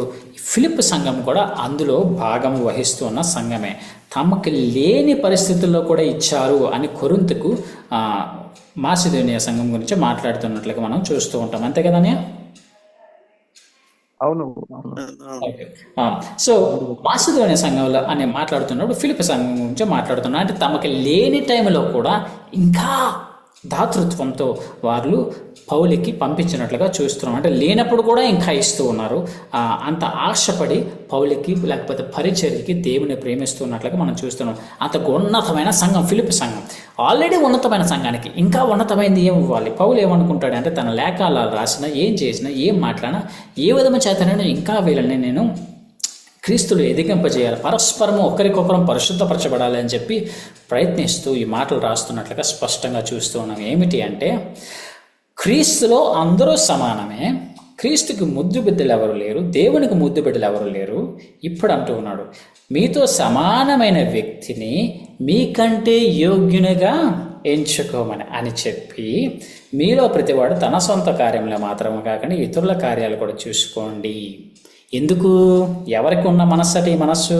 ఫిలిప్ సంఘం కూడా అందులో భాగం వహిస్తూ ఉన్న సంఘమే. తమకు లేని పరిస్థితుల్లో కూడా ఇచ్చారు అని కొరింథుకు మాసిదోనియా సంఘం గురించి మాట్లాడుతున్నట్లుగా మనం చూస్తూ ఉంటాం. అంతే కదా? అవును. సో మాసిదోనియా సంఘంలో అని మాట్లాడుతున్నప్పుడు ఫిలిప్ సంఘం గురించి మాట్లాడుతున్నారు. అంటే తమకు లేని టైంలో కూడా ఇంకా దాతృత్వంతో వాళ్ళు పౌలికి పంపించినట్లుగా చూస్తున్నాం. అంటే లేనప్పుడు కూడా ఇంకా ఇస్తూ ఉన్నారు. అంత ఆశపడి పౌలికి లేకపోతే పరిచర్యకి దేవుని ప్రేమిస్తున్నట్లుగా మనం చూస్తున్నాం. అంత ఉన్నతమైన సంఘం ఫిలిప్ సంఘం. ఆల్రెడీ ఉన్నతమైన సంఘానికి ఇంకా ఉన్నతమైనది ఏమి ఇవ్వాలి? పౌలు ఏమనుకుంటాడు అంటే తన లేఖలు రాసినా, ఏం చేసినా, ఏం మాట్లాడినా, ఏ విధమైన చేతనైనా ఇంకా వీళ్ళని నేను క్రీస్తులు ఎదిగింపజేయాలి, పరస్పరము ఒకరికొకరం పరిశుద్ధపరచబడాలి అని చెప్పి ప్రయత్నిస్తూ ఈ మాటలు రాస్తున్నట్లుగా స్పష్టంగా చూస్తూ ఉన్నాం. ఏమిటి అంటే క్రీస్తులో అందరూ సమానమే, క్రీస్తుకి ముద్దు బిడ్డలు ఎవరు లేరు, దేవునికి ముద్దు బిడ్డలు ఎవరు లేరు. ఇప్పుడు అంటూ ఉన్నాడు మీతో సమానమైన వ్యక్తిని మీకంటే యోగ్యునిగా ఎంచుకోమని అని చెప్పి మీలో ప్రతివాడు తన సొంత కార్యంలో మాత్రమే కాకుండా ఇతరుల కార్యాలు కూడా చూసుకోండి. ఎందుకు? ఎవరికి ఉన్న మనస్సు అంటే ఈ మనస్సు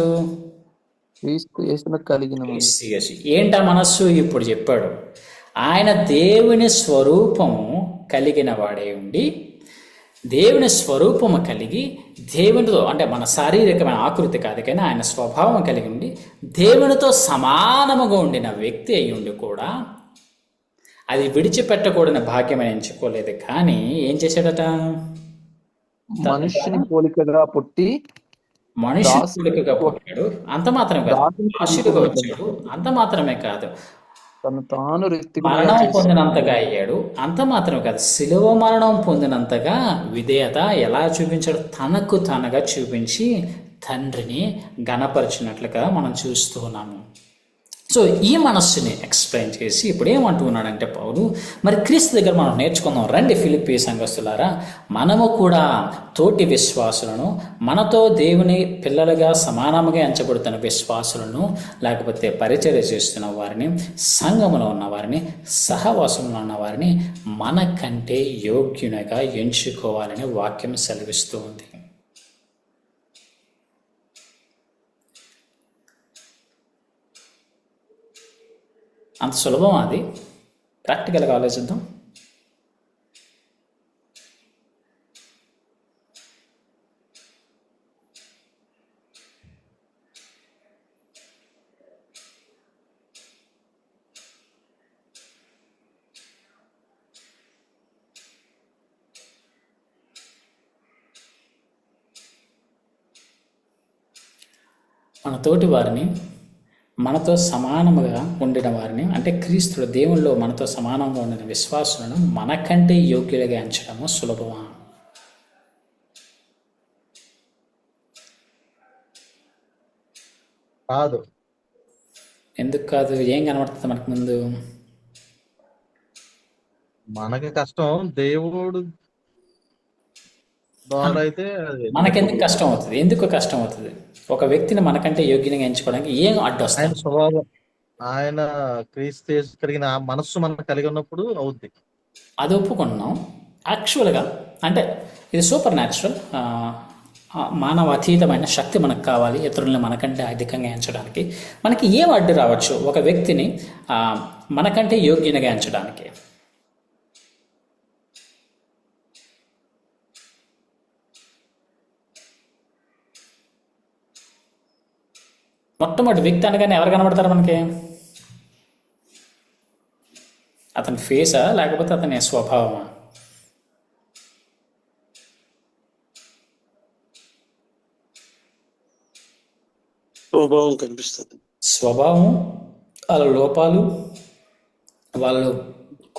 ఏంటా మనస్సు? ఇప్పుడు చెప్పాడు, ఆయన దేవుని స్వరూపము కలిగిన వాడే ఉండి దేవుని స్వరూపము కలిగి దేవునితో, అంటే మన శారీరకమైన ఆకృతి కాదు కానీ ఆయన స్వభావం కలిగి ఉండి దేవునితో సమానముగా ఉండిన వ్యక్తి అయి ఉండి కూడా అది విడిచిపెట్టకూడని భాగ్యమని ఎంచుకోలేదు. కానీ ఏం చేశాడట? మనుష్యుని పోలికగా పుట్టి మనుషులుగా పుట్టాడు. అంత మాత్రమే కాదు, దాసుడుగా వచ్చాడు. అంత మాత్రమే కాదు, తను తాను మరణం పొందినంతగా అయ్యాడు. అంత మాత్రమే కాదు, శిలువ మరణం పొందినంతగా విధేయత ఎలా చూపించాడు? తనకు తనగా చూపించి తండ్రిని ఘనపరిచినట్లుగా మనం చూస్తూ ఉన్నాము. సో ఈ మనస్సుని ఎక్స్ప్లెయిన్ చేసి ఇప్పుడు ఏమంటున్నాడంటే పౌలు, మరి క్రీస్తు దగ్గర మనం నేర్చుకుందాం రండి ఫిలిప్పీ సంఘస్థులారా, మనము కూడా తోటి విశ్వాసులను, మనతో దేవుని పిల్లలుగా సమానముగా ఎంచబడుతున్న విశ్వాసులను, లేకపోతే పరిచర్య చేస్తున్న వారిని, సంఘములో ఉన్న వారిని, సహవాసంలో ఉన్న వారిని మనకంటే యోగ్యునిగా ఎంచుకోవాలని వాక్యం సెలవిస్తూ ఉంది. అంత సులభం అది? ప్రాక్టికల్గా ఆలోచిద్దాం. మన తోటి వారిని, మనతో సమానముగా ఉండిన వారిని, అంటే క్రీస్తుడు దేవుల్లో మనతో సమానంగా ఉండిన విశ్వాసులను మనకంటే యోగ్యులుగా ఎంచడము సులభమా? కాదు. ఎందుకు కాదు? ఏం కనబడుతుంది మనకు ముందు? మనకి కష్టం, దేవుడు ద్వారా అయితే మనకెందుకు కష్టం అవుతుంది? ఎందుకు కష్టం అవుతుంది? ఒక వ్యక్తిని మనకంటే యోగ్యంగా ఎంచుకోవడానికి ఏం అడ్డు వస్తుంది? ఆయన స్వభావం, ఆయన క్రీస్తు కలిగిన మనస్సు మనకు కలిగి ఉన్నప్పుడు అవుద్ది. అది ఒప్పుకున్నాం. యాక్చువల్గా అంటే ఇది సూపర్ న్యాచురల్, మానవ అతీతమైన శక్తి మనకు కావాలి ఇతరులని మనకంటే అధికంగా ఎంచడానికి. మనకి ఏం అడ్డు రావచ్చు ఒక వ్యక్తిని మనకంటే యోగ్యంగా ఎంచడానికి? మొట్టమొదటి వ్యక్తి అనగానే ఎవరు కనబడతారు మనకి? అతని ఫేసా లేకపోతే అతని స్వభావమా? స్వభావం కనిపిస్తుంది. స్వభావం, వాళ్ళ లోపాలు, వాళ్ళు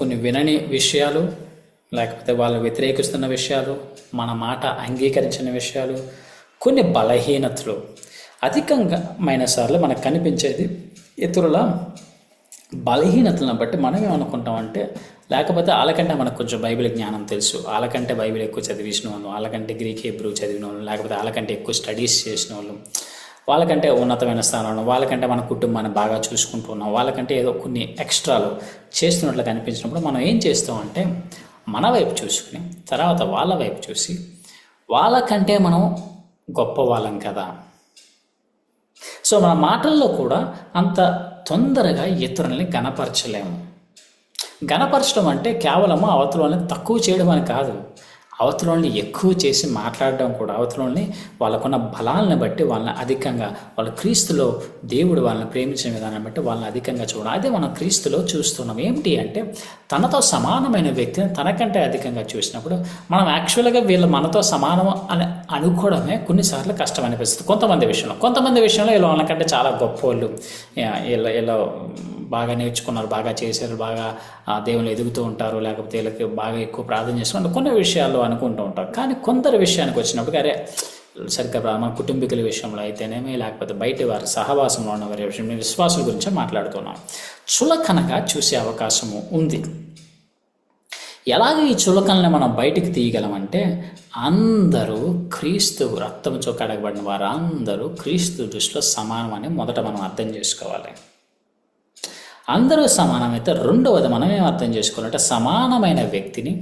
కొన్ని వినని విషయాలు, లేకపోతే వాళ్ళు వ్యతిరేకిస్తున్న విషయాలు, మన మాట అంగీకరించిన విషయాలు, కొన్ని బలహీనతలు. అధికమైన సార్లు మనకు కనిపించేది ఇతరుల బలహీనతలను బట్టి మనం ఏమనుకుంటామంటే, లేకపోతే వాళ్ళకంటే మనకు కొంచెం బైబిల్ జ్ఞానం తెలుసు, వాళ్ళకంటే బైబిల్ ఎక్కువ చదివించిన వాళ్ళు, వాళ్ళకంటే గ్రీక్ హీబ్రూ చదివిన వాళ్ళు, లేకపోతే వాళ్ళకంటే ఎక్కువ స్టడీస్ చేసిన వాళ్ళు, వాళ్ళకంటే ఉన్నతమైన స్థానంలో, వాళ్ళకంటే మన కుటుంబాన్ని బాగా చూసుకుంటున్నాం, వాళ్ళకంటే ఏదో కొన్ని ఎక్స్ట్రాలు చేస్తున్నట్లు కనిపించినప్పుడు మనం ఏం చేస్తామంటే మన వైపు చూసుకుని తర్వాత వాళ్ళ వైపు చూసి వాళ్ళకంటే మనం గొప్ప వాళ్ళం కదా. సో మన మాటల్లో కూడా అంత తొందరగా ఇతరుల్ని గణపరచలేము. గణపరచడం అంటే కేవలము అవతలని తక్కువ చేయడం అని కాదు, అవతలని ఎక్కువ చేసి మాట్లాడడం కూడా. అవతలని వాళ్ళకున్న బలాలను బట్టి వాళ్ళని అధికంగా, వాళ్ళ క్రీస్తులో దేవుడు వాళ్ళని ప్రేమించిన విధానం బట్టి వాళ్ళని అధికంగా చూడడం. అదే మనం క్రీస్తులో చూస్తున్నాం. ఏమిటి అంటే తనతో సమానమైన వ్యక్తిని తనకంటే అధికంగా చూసినప్పుడు మనం యాక్చువల్గా వీళ్ళు మనతో సమానం అని అనుకోవడమే కొన్నిసార్లు కష్టం అనిపిస్తుంది. కొంతమంది విషయంలో వీళ్ళు వాళ్ళకంటే చాలా గొప్ప వాళ్ళు, ఇలా బాగా నేర్చుకున్నారు, బాగా చేశారు, బాగా దేవుళ్ళు ఎదుగుతూ ఉంటారు, లేకపోతే వీళ్ళకి బాగా ఎక్కువ ప్రార్థన చేసుకుంటారు, కొన్ని విషయాల్లో అనుకుంటూ ఉంటారు. కానీ కొందరు విషయానికి వచ్చినప్పుడు అరే సరిగ్గా మన కుటుంబీకుల విషయంలో అయితేనేమి, లేకపోతే బయట వారి సహవాసంలో ఉన్న వారి విషయం, విశ్వాసుల గురించి మాట్లాడుతున్నాం, చులకనగా చూసే అవకాశము ఉంది. ఎలాగ ఈ చులకనని మనం బయటికి తీయగలమంటే, అందరూ క్రీస్తు రక్తంతో కడగబడిన వారు అందరూ క్రీస్తు దృష్టిలో సమానమని మొదట మనం అర్థం చేసుకోవాలి. అందరూ సమానమైతే రెండవది మనం ఏం అర్థం చేసుకోవాలంటే, సమానమైన వ్యక్తిని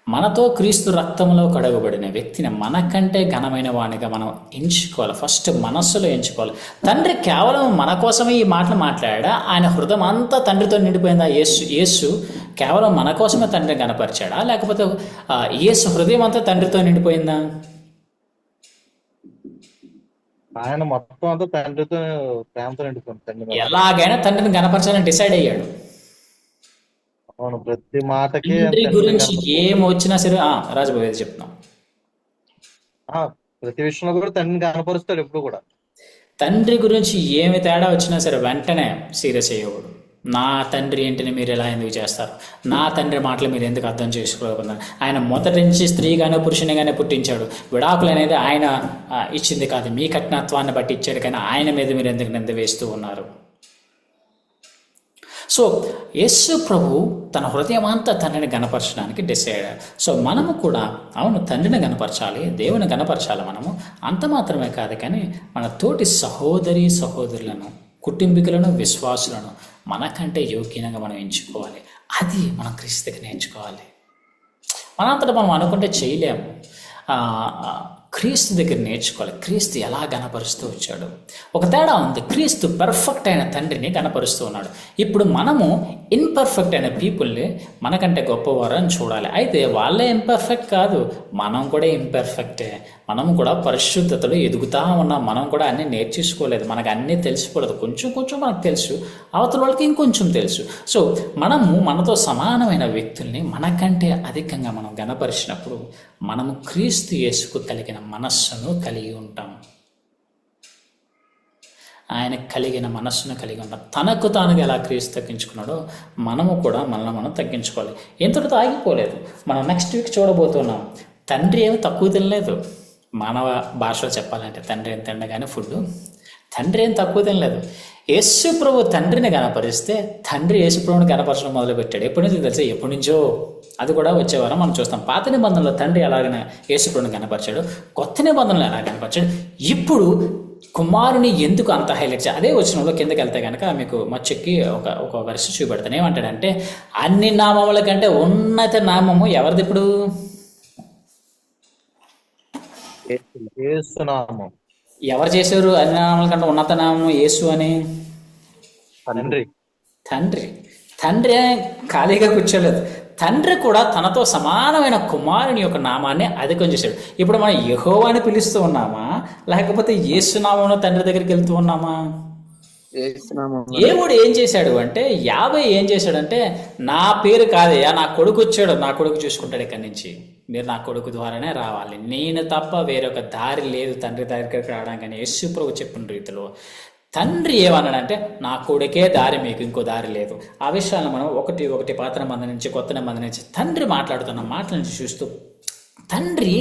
మనతో క్రీస్తు రక్తంలో కడగబడిన వ్యక్తిని మనకంటే ఘనమైన వాడిగా మనం ఎంచుకోవాలి. ఫస్ట్ మనస్సులో ఎంచుకోవాలి. తండ్రి కేవలం మన కోసమే ఈ మాటలు మాట్లాడా? ఆయన హృదయం అంతా తండ్రితో నిండిపోయిందా? యేసు కేవలం మన కోసమే తండ్రిని కనపరిచాడా, లేకపోతే యేసు హృదయం అంతా తండ్రితో నిండిపోయిందా? ఆయన మొత్తం అంతా తండ్రితో ప్రేమతో నిండిపోయింది. తండ్రి ఎలాగైనా తండ్రిని కనపరచాలని డిసైడ్ అయ్యాడు. అవును, ప్రతి మాటకి తండ్రి గురించి ఏం వచ్చినా సరే రాజబాబు ఏది చెప్తున్నాం, ప్రతి విషయంలో కూడా తండ్రిని కనపరుస్తాడు. ఎప్పుడు కూడా తండ్రి గురించి ఏమి తేడా వచ్చినా సరే వెంటనే సీరియస్ అయ్యేవాడు. నా తండ్రి ఏంటిని మీరు ఎలా ఎందుకు చేస్తారు, నా తండ్రి మాటలు మీరు ఎందుకు అర్థం చేసుకోలేకున్నారు. ఆయన మొదటి నుంచి స్త్రీగానే పురుషునిగానే పుట్టించాడు. విడాకులు అనేది ఆయన ఇచ్చింది కాదు, మీ కఠినత్వాన్ని బట్టి ఇచ్చాడు. కానీ ఆయన మీద మీరు ఎందుకు నింద వేస్తూ ఉన్నారు? సో యేసు ప్రభు తన హృదయం అంతా తండ్రిని గణపరచడానికి డిసైడ్ అయ్యాడు. సో మనము కూడా అవును తండ్రిని గణపరచాలి, దేవుని గణపరచాలి. మనము అంత మాత్రమే కాదు, కానీ మన తోటి సహోదరులను, కుటుంబీకులను, విశ్వాసులను మనకంటే యోగ్యంగా మనం ఎంచుకోవాలి. అది మనం క్రీస్తుకి నేర్చుకోవాలి. మనంతటా మనం అనుకుంటే చేయలేము. క్రీస్తు దగ్గర నేర్చుకోవాలి. క్రీస్తు ఎలా గణపరుస్తూ వచ్చాడు. ఒక తేడా ఉంది. క్రీస్తు పర్ఫెక్ట్ అయిన తండ్రిని గణపరుస్తూ ఉన్నాడు. ఇప్పుడు మనము ఇన్పర్ఫెక్ట్ అయిన పీపుల్ని మనకంటే గొప్పవారు అని చూడాలి. అయితే వాళ్ళే ఇంపర్ఫెక్ట్ కాదు, మనం కూడా ఇంపర్ఫెక్టే. మనం కూడా పరిశుద్ధతలో ఎదుగుతూ ఉన్నాం. మనం కూడా అన్నీ నేర్చేసుకోలేదు. మనకు అన్నీ తెలిసిపోలేదు. కొంచెం మనకు తెలుసు, అవతల వాళ్ళకి ఇంకొంచెం తెలుసు. సో మనము మనతో సమానమైన వ్యక్తుల్ని మనకంటే అధికంగా మనం గణపరిచినప్పుడు మనము క్రీస్తు యేసుకు కలిగిన మనస్సును కలిగి ఉంటాం. ఆయన కలిగిన మనస్సును కలిగి ఉంటాం. తనకు తానుగా ఎలా క్రీస్తు తగ్గించుకున్నాడో మనము కూడా మనల్ని మనం తగ్గించుకోవాలి. ఎంతటితో ఆగిపోలేదు. మనం నెక్స్ట్ వీక్ చూడబోతున్నాం. తండ్రి ఏమి తక్కువ తినలేదు. మానవ భాషలో చెప్పాలంటే తండ్రి ఏం తినగానే ఫుడ్, తండ్రి ఏం తక్కువ తినలేదు. యేసు ప్రభు తండ్రిని గణపరిస్తే తండ్రి యేసు ప్రభుని గణపరచడం మొదలుపెట్టాడు. ఎప్పటి నుంచి తెలిసే, ఎప్పటి నుంచో. అది కూడా వచ్చే వారం మనం చూస్తాం. పాత నిబంధనలో తండ్రి ఎలాగైనా యేసు ప్రభుని కనపరిచాడు, కొత్త నిబంధనలో ఎలా కనపరిచాడు. ఇప్పుడు కుమారుని ఎందుకు అంత హైలైట్ చేయాలి? అదే వచనంలో కిందకి వెళ్తే కనుక మీకు మచ్చెక్కి ఒక వెర్స్ చూపెడతాను. ఏమంటాడంటే, అన్ని నామముల కంటే ఉన్నత నామము ఎవరిది? ఇప్పుడు యేసు నామం. ఎవరు చేశారు అన్ని నామముల కంటే ఉన్నత నామము యేసు అని? తండ్రి ఖాళీగా కూర్చోలేదు. తండ్రి కూడా తనతో సమానమైన కుమారుని యొక్క నామాన్ని అధికం చేశాడు. ఇప్పుడు మనం యెహోవా అని పిలుస్తూ ఉన్నామా, లేకపోతే యేసు నామంలో తండ్రి దగ్గరికి వెళ్తూ ఉన్నామా? దేవుడు ఏం చేశాడు అంటే, యాభై ఏం చేశాడంటే, నా పేరు కాదయ్యా, నా కొడుకు వచ్చాడు, నా కొడుకు చూసుకుంటాడు, ఇక్కడి నుంచి మీరు నా కొడుకు ద్వారానే రావాలి, నేను తప్ప వేరొక దారి లేదు తండ్రి దగ్గరికి రావడానికి అని యేసు ప్రభు చెప్పిన రీతిలో తండ్రి ఏమన్నాడంటే, నా కొడుకే దారి, మీకు ఇంకో దారి లేదు. ఆ విషయాలను మనం ఒకటి పాత నిబంధన నుంచి కొత్త నిబంధన నుంచి తండ్రి మాట్లాడుతున్న మాటల నుంచి చూస్తూ, తండ్రి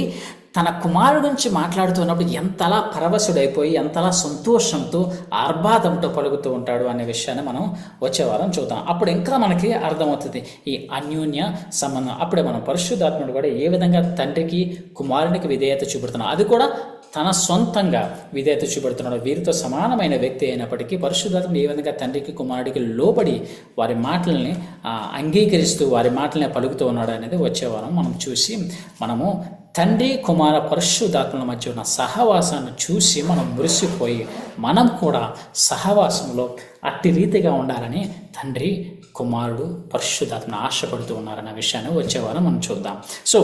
తన కుమారుడు నుంచి మాట్లాడుతున్నప్పుడు ఎంతలా పరవశుడైపోయి ఎంతలా సంతోషంతో ఆర్భాదంతో పలుకుతూ ఉంటాడు అనే విషయాన్ని మనం వచ్చే వారం చూద్దాం. అప్పుడు ఇంకా మనకి అర్థమవుతుంది ఈ అన్యోన్య సంబంధం. అప్పుడే మనం పరిశుద్ధాత్ముడు కూడా ఏ విధంగా తండ్రికి కుమారునికి విధేయత చూపెడుతున్నాం, అది కూడా తన సొంతంగా విధేయత చూపెడుతున్నాడు. వీరితో సమానమైన వ్యక్తి అయినప్పటికీ పరిశుద్ధాత్ముడు ఏ విధంగా తండ్రికి కుమారుడికి లోబడి వారి మాటల్ని అంగీకరిస్తూ వారి మాటలనే పలుకుతూ ఉన్నాడు అనేది వచ్చేవారం మనం చూసి, మనము తండ్రి కుమార పరిశుద్ధాత్మల మధ్య ఉన్న సహవాసాన్ని చూసి మనం మురిసిపోయి మనం కూడా సహవాసంలో అట్టి రీతిగా ఉండాలని తండ్రి కుమారుడు పరిశుద్ధాత్మను ఆశపడుతూ ఉన్నారన్న విషయాన్ని వచ్చేవారం మనం చూద్దాం. సో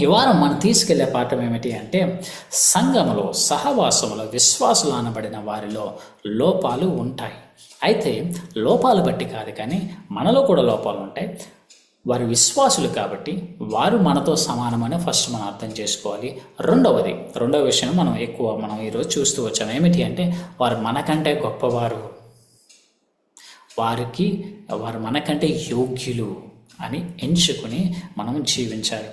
ఈ వారం మనం తీసుకెళ్లే పాఠం ఏమిటి అంటే, సంఘములో సహవాసములో విశ్వాసులు అనబడిన వారిలో లోపాలు ఉంటాయి. అయితే లోపాలు బట్టి కాదు, కానీ మనలో కూడా లోపాలు ఉంటాయి. వారు విశ్వాసులు కాబట్టి వారు మనతో సమానమని ఫస్ట్ మనం అర్థం చేసుకోవాలి. రెండవ విషయం మనం ఈరోజు చూస్తూ వచ్చాము. ఏమిటి అంటే, వారు మనకంటే గొప్పవారు, వారు మనకంటే యోగ్యులు అని ఎంచుకొని మనం జీవించాలి.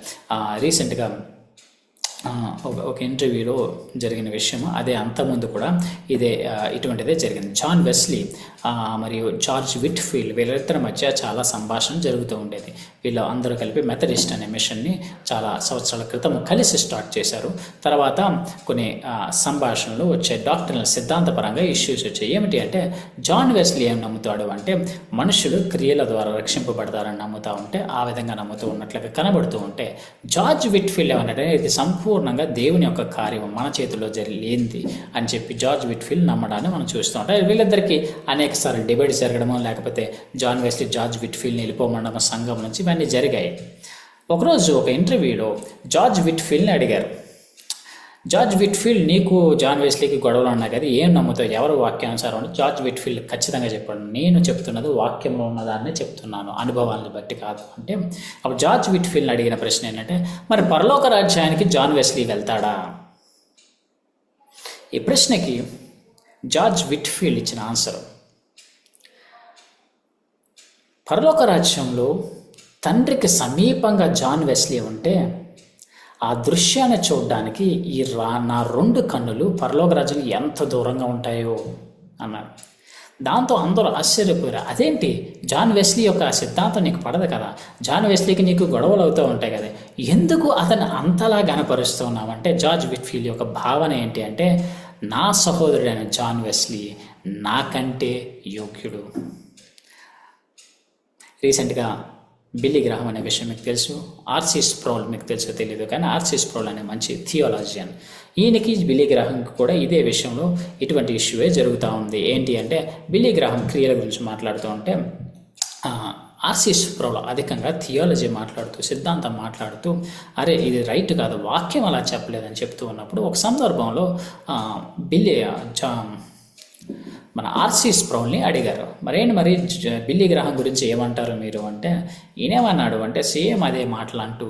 రీసెంట్గా ఒక ఇంటర్వ్యూలో జరిగిన విషయం అదే, అంతకుముందు కూడా ఇటువంటిదే జరిగింది. జాన్ వెస్లీ మరియు జార్జ్ విట్ఫీల్డ్ వీళ్ళిద్దరి మధ్య చాలా సంభాషణ జరుగుతూ ఉండేది. వీళ్ళు అందరూ కలిపి మెథడిస్ట్ అనే మిషన్ని చాలా సంవత్సరాల క్రితం కలిసి స్టార్ట్ చేశారు. తర్వాత కొన్ని సంభాషణలు వచ్చాయి, డాక్టర్ల సిద్ధాంతపరంగా ఇష్యూస్ వచ్చాయి. ఏమిటి అంటే జాన్ వెస్లీ ఏం నమ్ముతాడు అంటే మనుషులు క్రియల ద్వారా రక్షింపబడతారని నమ్ముతూ ఉంటే, ఆ విధంగా నమ్ముతూ ఉన్నట్లుగా కనబడుతూ ఉంటే, జార్జ్ విట్ఫీల్డ్ ఏమన్నాడంటే ఇది సంపూర్ణంగా దేవుని యొక్క కార్యం, మన చేతిలో లేనిది అని చెప్పి జార్జ్ విట్ఫీల్డ్ నమ్మడాన్ని మనం చూస్తూ ఉంటాం. వీళ్ళిద్దరికీ అనేక సార్లు డిబేట్స్ జరగడమో, లేకపోతే జాన్ వెస్లీ జార్జ్ విట్ఫీల్డ్ని వెళ్ళిపోమడమో సంఘం నుంచి ఇవన్నీ జరిగాయి. ఒకరోజు ఒక ఇంటర్వ్యూలో జార్జ్ విట్ఫీల్డ్ని అడిగారు, జార్జ్ విట్ఫీల్డ్ నీకు జాన్ వెస్లీకి గొడవలు ఉన్నాయి కదా, ఏం నమ్ముతావు, ఎవరు వాక్యానుసారం అంటే జార్జ్ విట్ఫీల్డ్ ఖచ్చితంగా చెప్పాడు, నేను చెప్తున్నది వాక్యంలో ఉన్నదాన్నే చెప్తున్నాను, అనుభవాలను బట్టి కాదు అంటే. అప్పుడు జార్జ్ విట్ఫీల్డ్ని అడిగిన ప్రశ్న ఏంటంటే మరి పరలోక రాజ్యానికి జాన్ వెస్లీ వెళ్తాడా? ఈ ప్రశ్నకి జార్జ్ విట్ఫీల్డ్ ఇచ్చిన ఆన్సర్, పరలోక రాజ్యంలో తండ్రికి సమీపంగా జాన్ వెస్లీ ఉంటే ఆ దృశ్యాన్ని చూడడానికి నా 2 కన్నులు పరలోక రాజ్యానికి ఎంత దూరంగా ఉంటాయో అన్నారు. దాంతో అందరూ ఆశ్చర్యపోయారు, అదేంటి జాన్ వెస్లీ యొక్క సిద్ధాంతం నీకు పడదు కదా, జాన్ వెస్లీకి నీకు గొడవలు అవుతూ ఉంటాయి కదా, ఎందుకు అతను అంతలా గనపరుస్తూ ఉన్నామంటే జార్జ్ విట్ఫీల్డ్ యొక్క భావన ఏంటి అంటే నా సహోదరుడైన జాన్ వెస్లీ నాకంటే యోగ్యుడు. రీసెంట్గా బిల్లీ గ్రాహం అనే విషయం మీకు తెలుసు, ఆర్సీ స్ప్రౌల్ మీకు తెలుసో తెలియదు కానీ ఆర్సీ స్ప్రౌల్ అనే మంచి థియాలజియన్, ఈయనకి బిల్లీ గ్రాహంకి కూడా ఇదే విషయంలో ఇటువంటి ఇష్యూవే జరుగుతూ ఉంది. ఏంటి అంటే బిల్లీ గ్రాహం క్రియల గురించి మాట్లాడుతూ ఉంటే ఆర్సీ స్ప్రౌల్ అధికంగా థియాలజీ మాట్లాడుతూ సిద్ధాంతం మాట్లాడుతూ అరే ఇది రైట్ కాదు, వాక్యం అలా చెప్పలేదని చెప్తూ ఉన్నప్పుడు ఒక సందర్భంలో మన ఆర్సీ స్ప్రౌల్ని అడిగారు, మరి బిల్లీ గ్రాహం గురించి ఏమంటారు మీరు అంటే, ఈయనేమన్నాడు అంటే సేమ్ అదే మాటలు అంటూ,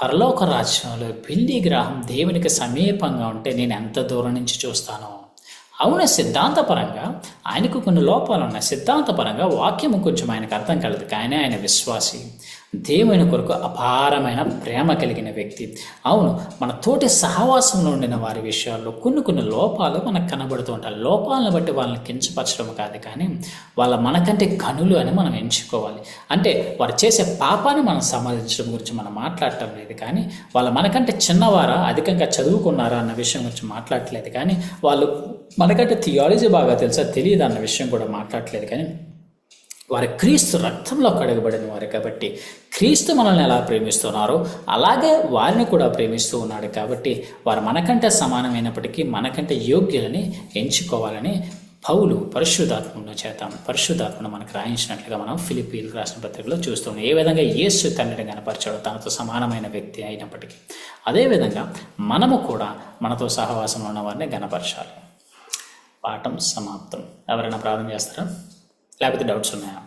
పరలోక రాజ్యంలో బిల్లీ గ్రాహం దేవునికి సమీపంగా ఉంటే నేను ఎంత దూరం నుంచి చూస్తాను. అవును, సిద్ధాంతపరంగా ఆయనకు కొన్ని లోపాలు ఉన్నాయి, సిద్ధాంతపరంగా వాక్యము కొంచెం ఆయనకు అర్థం కలదు, కానీ ఆయన విశ్వాసి, దేవుని కొరకు అపారమైన ప్రేమ కలిగిన వ్యక్తి. అవును, మన తోటి సహవాసంలో ఉండిన వారి విషయాల్లో కొన్ని లోపాలు మనకు కనబడుతూ ఉంటాయి. లోపాలను బట్టి వాళ్ళని కించపరచడం కాదు, కానీ వాళ్ళ మనకంటే కనులు అని మనం ఎంచుకోవాలి. అంటే వారు చేసే పాపాన్ని మనం సమాధించడం గురించి మనం మాట్లాడటం లేదు, కానీ వాళ్ళ మనకంటే చిన్నవారా, అధికంగా చదువుకున్నారా అన్న విషయం గురించి మాట్లాడట్లేదు, కానీ వాళ్ళు మనకంటే థియాలజీ బాగా తెలుసా తెలియదు అన్న విషయం కూడా మాట్లాడట్లేదు, కానీ వారి క్రీస్తు రక్తంలో కడగబడిన వారు కాబట్టి క్రీస్తు మనల్ని ఎలా ప్రేమిస్తున్నారో అలాగే వారిని కూడా ప్రేమిస్తూ ఉన్నాడు. కాబట్టి వారు మనకంటే సమానమైనప్పటికీ మనకంటే యోగ్యులని ఎంచుకోవాలని పౌలు పరిశుద్ధాత్మను మనకు రాయించినట్లుగా మనం ఫిలిప్పీలకు రాసిన పత్రికలో చూస్తున్నాం. ఏ విధంగా యేసు తండ్రిని కనపరిచాడో తనతో సమానమైన వ్యక్తి అయినప్పటికీ, అదేవిధంగా మనము కూడా మనతో సహవాసంలో ఉన్న వారిని గణపరచాలి. పాఠం సమాప్తం. ఎవరైనా ప్రార్థన చేస్తారా, లేకపోతే డౌట్స్ ఉన్నాయా?